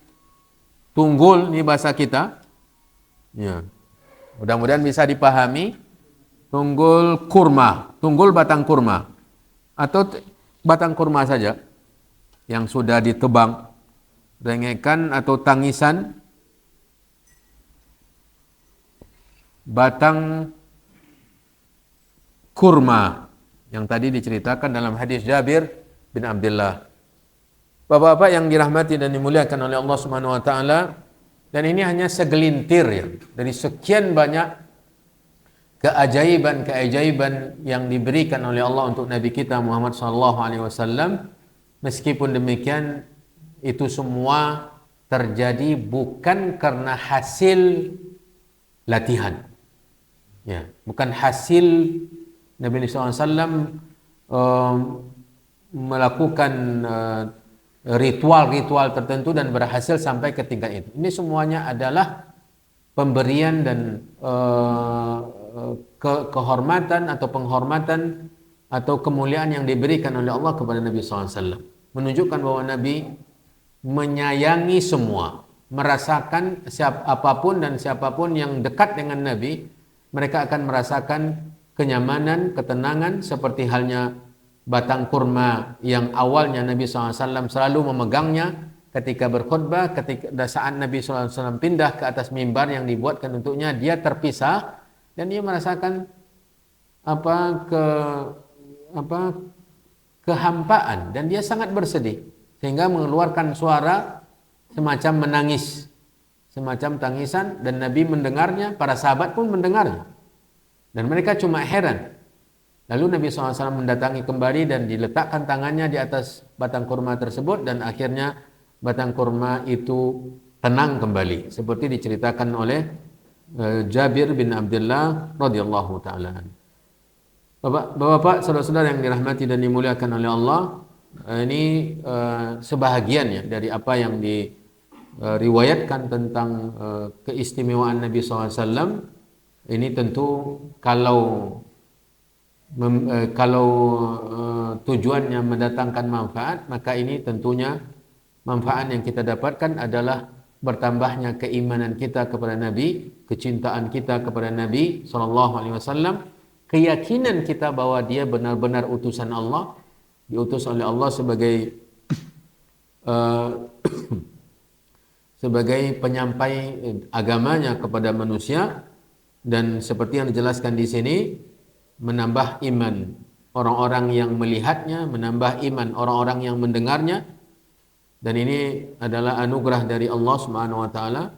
tunggul, ini bahasa kita. Ya. Mudah-mudahan bisa dipahami. Tunggul kurma, tunggul batang kurma. Atau batang kurma saja yang sudah ditebang. Rengekkan atau tangisan batang kurma yang tadi diceritakan dalam hadis Jabir bin Abdullah. Bapak-bapak yang dirahmati dan dimuliakan oleh Allah Subhanahu wa taala, dan ini hanya segelintir ya dari sekian banyak keajaiban yang diberikan oleh Allah untuk Nabi kita Muhammad sallallahu alaihi wasallam. Meskipun demikian, itu semua terjadi bukan karena hasil latihan. Ya, bukan hasil Nabi SAW melakukan ritual-ritual tertentu dan berhasil sampai ke tingkat itu. Ini semuanya adalah pemberian dan kehormatan atau penghormatan atau kemuliaan yang diberikan oleh Allah kepada Nabi SAW. Menunjukkan bahwa Nabi menyayangi semua, merasakan apapun dan siapapun yang dekat dengan Nabi, mereka akan merasakan kenyamanan, ketenangan, seperti halnya batang kurma yang awalnya Nabi SAW selalu memegangnya ketika berkhutbah. Ketika saat Nabi SAW pindah ke atas mimbar yang dibuatkan untuknya, dia terpisah dan dia merasakan kehampaan dan dia sangat bersedih sehingga mengeluarkan suara semacam menangis, semacam tangisan, dan Nabi mendengarnya, para sahabat pun mendengarnya dan mereka cuma heran. Lalu Nabi SAW mendatangi kembali dan diletakkan tangannya di atas batang kurma tersebut dan akhirnya batang kurma itu tenang kembali, seperti diceritakan oleh Jabir bin Abdullah radhiyallahu taala. Bapak-bapak, saudara-saudara yang dirahmati dan dimuliakan oleh Allah, ini sebahagian ya dari apa yang diriwayatkan tentang keistimewaan Nabi SAW. Ini tentu kalau tujuannya mendatangkan manfaat, maka ini tentunya manfaat yang kita dapatkan adalah bertambahnya keimanan kita kepada Nabi, kecintaan kita kepada Nabi SAW, keyakinan kita bahwa dia benar-benar utusan Allah, diutus oleh Allah sebagai sebagai penyampai agamanya kepada manusia. Dan seperti yang dijelaskan di sini, menambah iman orang-orang yang melihatnya, menambah iman orang-orang yang mendengarnya. Dan ini adalah anugerah dari Allah Subhanahu wa taala.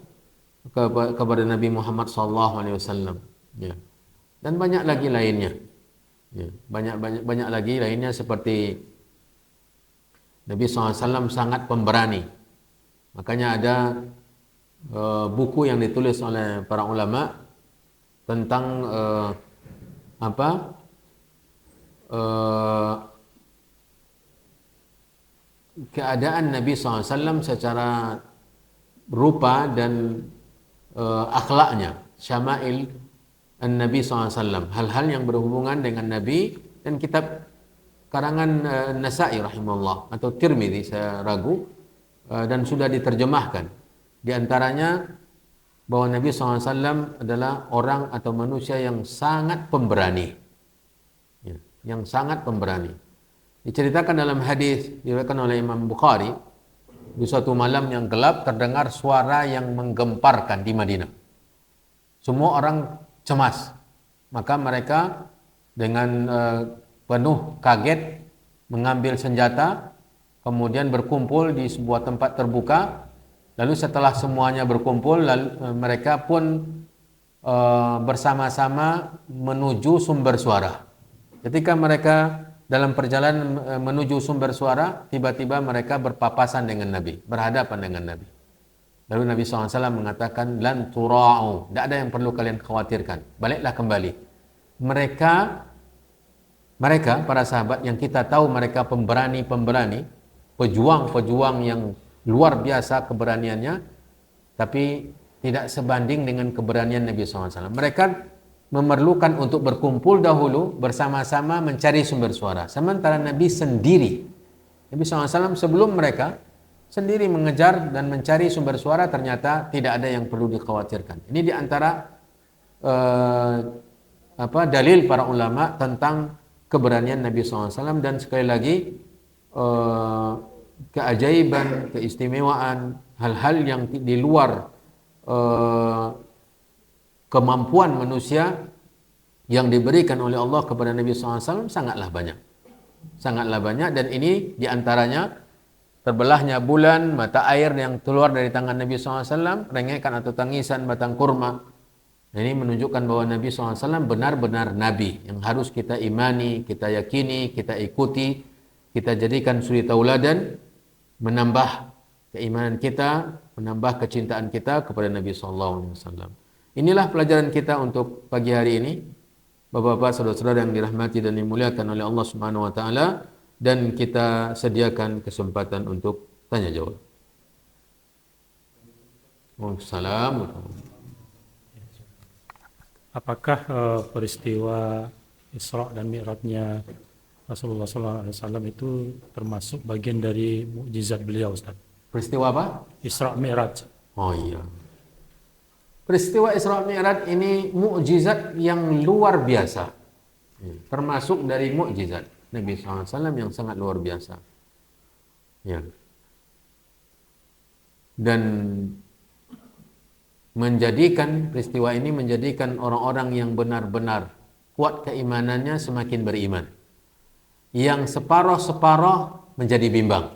kepada Nabi Muhammad SAW. Ya. Dan banyak lagi lainnya. Ya. Banyak lagi lainnya seperti Nabi SAW sangat pemberani. Makanya ada buku yang ditulis oleh para ulama tentang keadaan Nabi SAW secara rupa dan akhlaknya, syama'il Nabi SAW, hal-hal yang berhubungan dengan Nabi, dan kitab karangan Nasa'i rahimahullah atau Tirmidzi, saya ragu, dan sudah diterjemahkan. Di antaranya bahwa Nabi SAW adalah orang atau manusia yang sangat pemberani, ya, yang sangat pemberani. Diceritakan dalam hadis diriwayatkan oleh Imam Bukhari, di suatu malam yang gelap terdengar suara yang menggemparkan di Madinah. Semua orang cemas, maka mereka dengan penuh kaget mengambil senjata, kemudian berkumpul di sebuah tempat terbuka. Lalu setelah semuanya berkumpul, mereka pun bersama-sama menuju sumber suara. Ketika mereka dalam perjalanan menuju sumber suara, tiba-tiba mereka berpapasan dengan Nabi, berhadapan dengan Nabi. Lalu Nabi SAW mengatakan, lan tura'u, tidak ada yang perlu kalian khawatirkan, baliklah kembali. Mereka para sahabat yang kita tahu mereka pemberani, pejuang yang luar biasa keberaniannya, tapi tidak sebanding dengan keberanian Nabi SAW. Mereka memerlukan untuk berkumpul dahulu bersama-sama mencari sumber suara. Sementara Nabi SAW sebelum mereka sendiri mengejar dan mencari sumber suara, ternyata tidak ada yang perlu dikhawatirkan. Ini diantara dalil para ulama tentang keberanian Nabi SAW, dan sekali lagi keajaiban, keistimewaan, hal-hal yang di luar kemampuan manusia yang diberikan oleh Allah kepada Nabi SAW sangatlah banyak. Dan ini diantaranya terbelahnya bulan, mata air yang keluar dari tangan Nabi SAW, rengekan atau tangisan batang kurma. Ini menunjukkan bahwa Nabi SAW benar-benar Nabi yang harus kita imani, kita yakini, kita ikuti, kita jadikan suri tauladan, menambah keimanan kita, menambah kecintaan kita kepada Nabi SAW. Inilah pelajaran kita untuk pagi hari ini, Bapak-bapak, saudara-saudara yang dirahmati dan dimuliakan oleh Allah Subhanahu wa taala, dan kita sediakan kesempatan untuk tanya jawab. Waalaikumsalam. Apakah peristiwa Isra dan Mi'rajnya Rasulullah SAW itu termasuk bagian dari mukjizat beliau, Ustaz? Peristiwa apa? Isra Mi'raj. Oh iya. Peristiwa Isra Mi'raj ini mukjizat yang luar biasa. Termasuk dari mukjizat Nabi SAW yang sangat luar biasa. Ya. Dan peristiwa ini menjadikan orang-orang yang benar-benar kuat keimanannya semakin beriman. Yang separoh-separoh menjadi bimbang.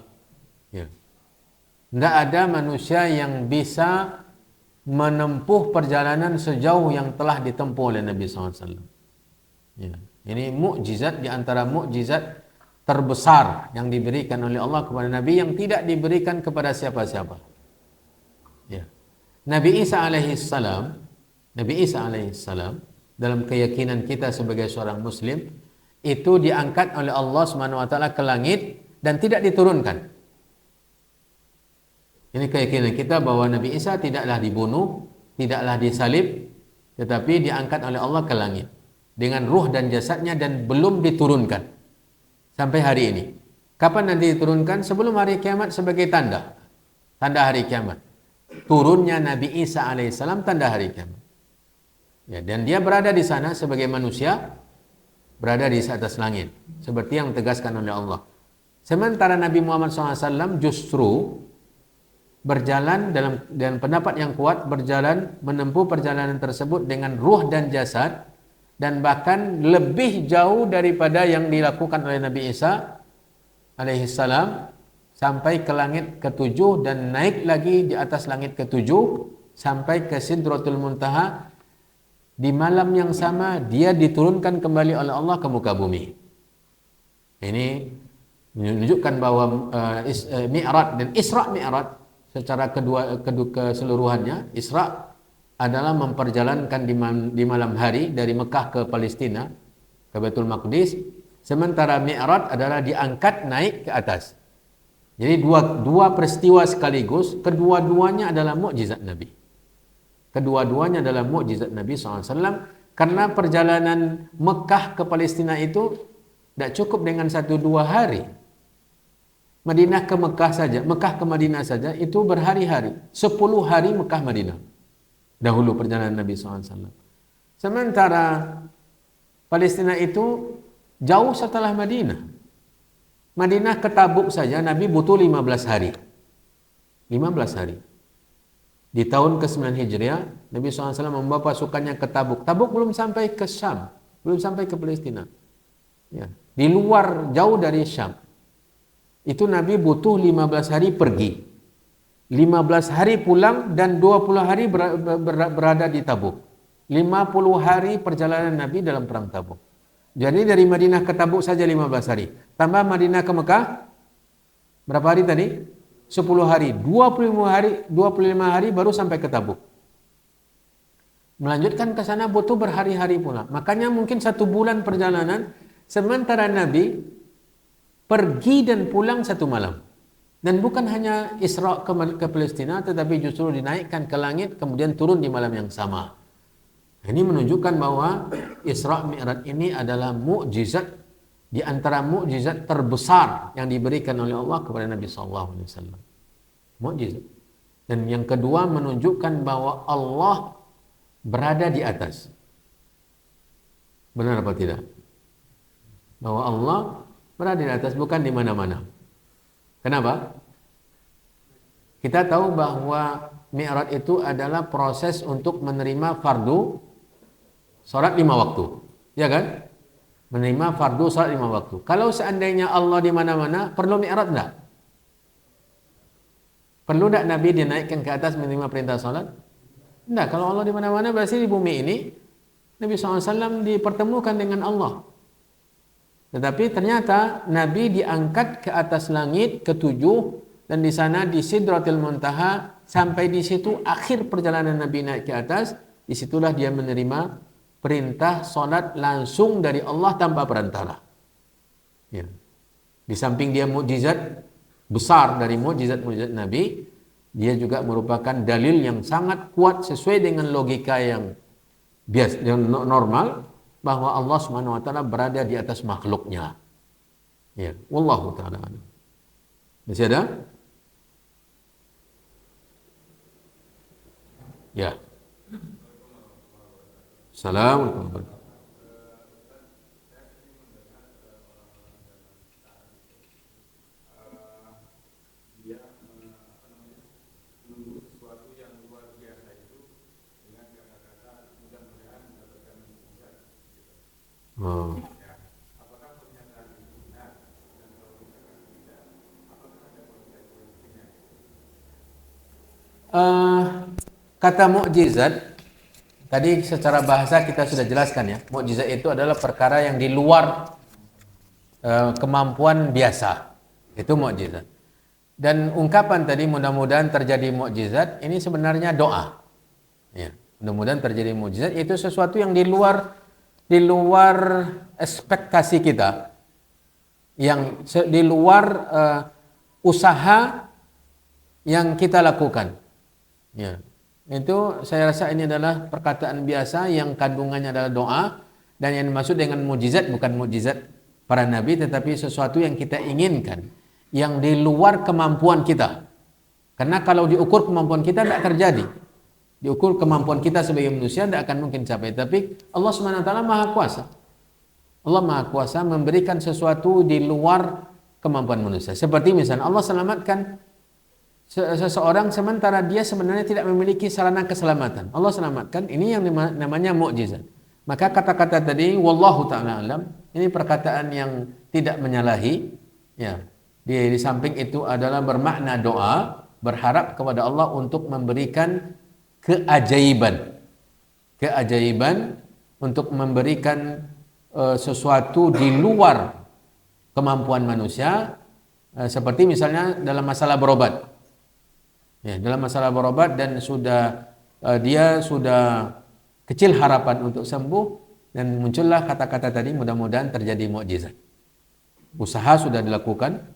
Ya. Tidak ada manusia yang bisa menempuh perjalanan sejauh yang telah ditempuh oleh Nabi SAW. Ya. Ini mukjizat di antara mukjizat terbesar yang diberikan oleh Allah kepada Nabi, yang tidak diberikan kepada siapa-siapa. Ya. Nabi Isa alaihissalam dalam keyakinan kita sebagai seorang Muslim, itu diangkat oleh Allah SWT ke langit dan tidak diturunkan. Ini keyakinan kita bahwa Nabi Isa tidaklah dibunuh, tidaklah disalib, tetapi diangkat oleh Allah ke langit dengan ruh dan jasadnya, dan belum diturunkan sampai hari ini. Kapan nanti diturunkan? Sebelum hari kiamat, sebagai tanda hari kiamat. Turunnya Nabi Isa alaihissalam tanda hari kiamat. Ya, dan dia berada di sana sebagai manusia, berada di atas langit, seperti yang ditegaskan oleh Allah. Sementara Nabi Muhammad SAW justru berjalan dalam pendapat yang kuat, berjalan menempuh perjalanan tersebut dengan ruh dan jasad, dan bahkan lebih jauh daripada yang dilakukan oleh Nabi Isa alaihissalam, sampai ke langit ke-7 dan naik lagi di atas langit ke-7 sampai ke Sidratul Muntaha. Di malam yang sama dia diturunkan kembali oleh Allah ke muka bumi. Ini menunjukkan bahwa Mi'raj dan Isra Mi'raj secara keseluruhannya, Isra adalah memperjalankan di malam hari dari Mekah ke Palestina, ke Baitul Maqdis, sementara Mi'raj adalah diangkat naik ke atas. Jadi dua peristiwa sekaligus, kedua-duanya adalah mukjizat Nabi. Kedua-duanya adalah mukjizat Nabi SAW, karena perjalanan Mekah ke Palestina itu tidak cukup dengan 1-2 hari. Madinah ke Mekah saja, Mekah ke Madinah saja itu berhari-hari, 10 hari Mekah Madinah. Dahulu perjalanan Nabi SAW. Sementara Palestina itu jauh setelah Madinah. Madinah ke Tabuk saja Nabi butuh 15 hari. 15 hari. Di tahun ke-9 Hijriah, Nabi SAW membawa pasukannya ke Tabuk. Tabuk belum sampai ke Syam, belum sampai ke Palestina. Ya, di luar jauh dari Syam. Itu Nabi butuh 15 hari pergi. 15 hari pulang dan 20 hari berada di Tabuk. 50 hari perjalanan Nabi dalam perang Tabuk. Jadi dari Madinah ke Tabuk saja 15 hari. Tambah Madinah ke Mekah, berapa hari tadi? 10 hari. 25 hari baru sampai ke Tabuk. Melanjutkan ke sana butuh berhari-hari pula. Makanya mungkin 1 bulan perjalanan, sementara Nabi pergi dan pulang 1 malam. Dan bukan hanya Isra ke Palestina, tetapi justru dinaikkan ke langit, kemudian turun di malam yang sama. Ini menunjukkan bahwa Isra Mi'raj ini adalah mukjizat di antara mukjizat terbesar yang diberikan oleh Allah kepada Nabi SAW. Mukjizat. Dan yang kedua menunjukkan bahwa Allah berada di atas. Benar apa tidak? Bahwa Allah berada di atas, bukan di mana-mana. Kenapa? Kita tahu bahwa Mi'raj itu adalah proses untuk menerima fardu salat 5 waktu. Ya kan? Menerima fardu salat 5 waktu. Kalau seandainya Allah di mana-mana, perlu Mi'raj enggak? Perlu enggak Nabi dinaikkan ke atas menerima perintah salat? Enggak, kalau Allah di mana-mana berarti di bumi ini Nabi SAW dipertemukan dengan Allah. Tetapi ternyata Nabi diangkat ke atas langit ke-7 dan di sana di Sidratul Muntaha, sampai di situ akhir perjalanan Nabi naik ke atas, disitulah dia menerima perintah salat langsung dari Allah tanpa perantara. Ya. Di samping dia mukjizat besar dari mukjizat-mukjizat Nabi, dia juga merupakan dalil yang sangat kuat sesuai dengan logika yang biasa, yang normal, bahwa Allah Subhanahu wa taala berada di atas makhluknya. Ya, wallahu taala. Masih ada? Ya. Assalamualaikum. Oh. Kata mukjizat tadi secara bahasa kita sudah jelaskan ya. Mukjizat itu adalah perkara yang di luar kemampuan biasa. Itu mukjizat. Dan ungkapan tadi mudah-mudahan terjadi mukjizat ini sebenarnya doa. Ya, mudah-mudahan terjadi mukjizat itu sesuatu yang di luar ekspektasi kita, yang di luar usaha yang kita lakukan. Ya, itu saya rasa ini adalah perkataan biasa yang kandungannya adalah doa, dan yang dimaksud dengan mukjizat bukan mukjizat para nabi, tetapi sesuatu yang kita inginkan, yang di luar kemampuan kita. Karena kalau diukur kemampuan kita tidak terjadi. Diukur kemampuan kita sebagai manusia tidak akan mungkin capai. Tapi Allah Subhanahu wa taala Maha Kuasa. Allah Maha Kuasa memberikan sesuatu di luar kemampuan manusia. Seperti misalnya Allah selamatkan seseorang sementara dia sebenarnya tidak memiliki sarana keselamatan. Allah selamatkan, ini yang namanya mukjizat. Maka kata-kata tadi wallahu taala alam, ini perkataan yang tidak menyalahi, ya. Di samping itu adalah bermakna doa, berharap kepada Allah untuk memberikan keajaiban untuk memberikan sesuatu di luar kemampuan manusia, seperti misalnya dalam masalah berobat. Ya, dalam masalah berobat dan dia sudah kecil harapan untuk sembuh dan muncullah kata-kata tadi, mudah-mudahan terjadi mukjizat. Usaha sudah dilakukan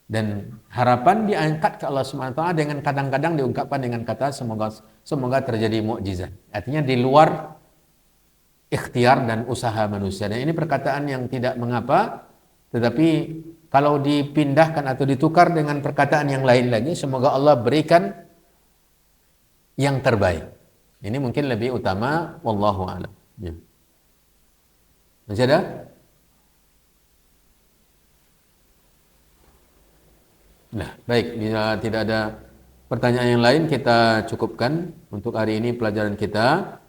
dan harapan diangkat ke Allah SWT dengan kadang-kadang diungkapkan dengan kata semoga terjadi mukjizat. Artinya di luar ikhtiar dan usaha manusia. Dan ini perkataan yang tidak mengapa, tetapi kalau dipindahkan atau ditukar dengan perkataan yang lain lagi, semoga Allah berikan yang terbaik. Ini mungkin lebih utama, wallahu a'lam. Ya. Masih ada? Nah, baik, bila tidak ada pertanyaan yang lain, kita cukupkan untuk hari ini pelajaran kita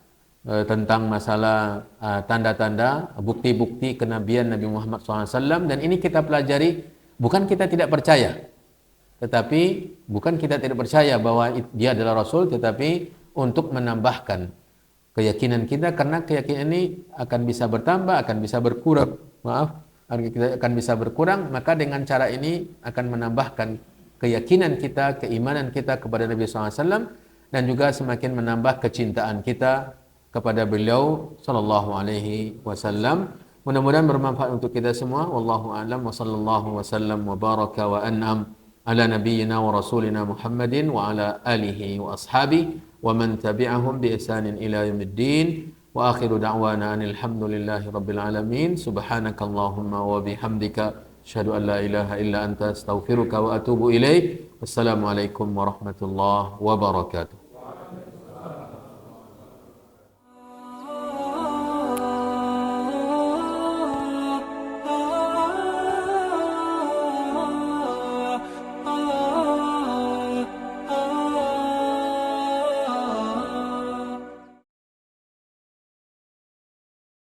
tentang masalah tanda-tanda, bukti-bukti kenabian Nabi Muhammad SAW. Dan ini kita pelajari, bukan kita tidak percaya, tetapi bukan kita tidak percaya bahwa dia adalah Rasul, tetapi untuk menambahkan keyakinan kita, karena keyakinan ini akan bisa bertambah, akan bisa berkurang. Akan bisa berkurang, maka dengan cara ini akan menambahkan keyakinan kita, keimanan kita kepada Nabi SAW, dan juga semakin menambah kecintaan kita kepada beliau sallallahu alaihi wasallam. Mudah-mudahan bermanfaat untuk kita semua. Wallahu a'lam wa sallallahu wasallam wa baraka wa an'am ala nabiyyina wa rasulina Muhammadin wa ala alihi wa ashabihi wa man tabi'ahum bi ihsanin ila yaumiddin. Wa akhiru da'wana alhamdulillahi rabbil alamin. Subhanakallahumma wa bihamdika asyhadu an la ilaha illa anta astaghfiruka wa atubu ilaik. Wassalamualaikum warahmatullahi wabarakatuh.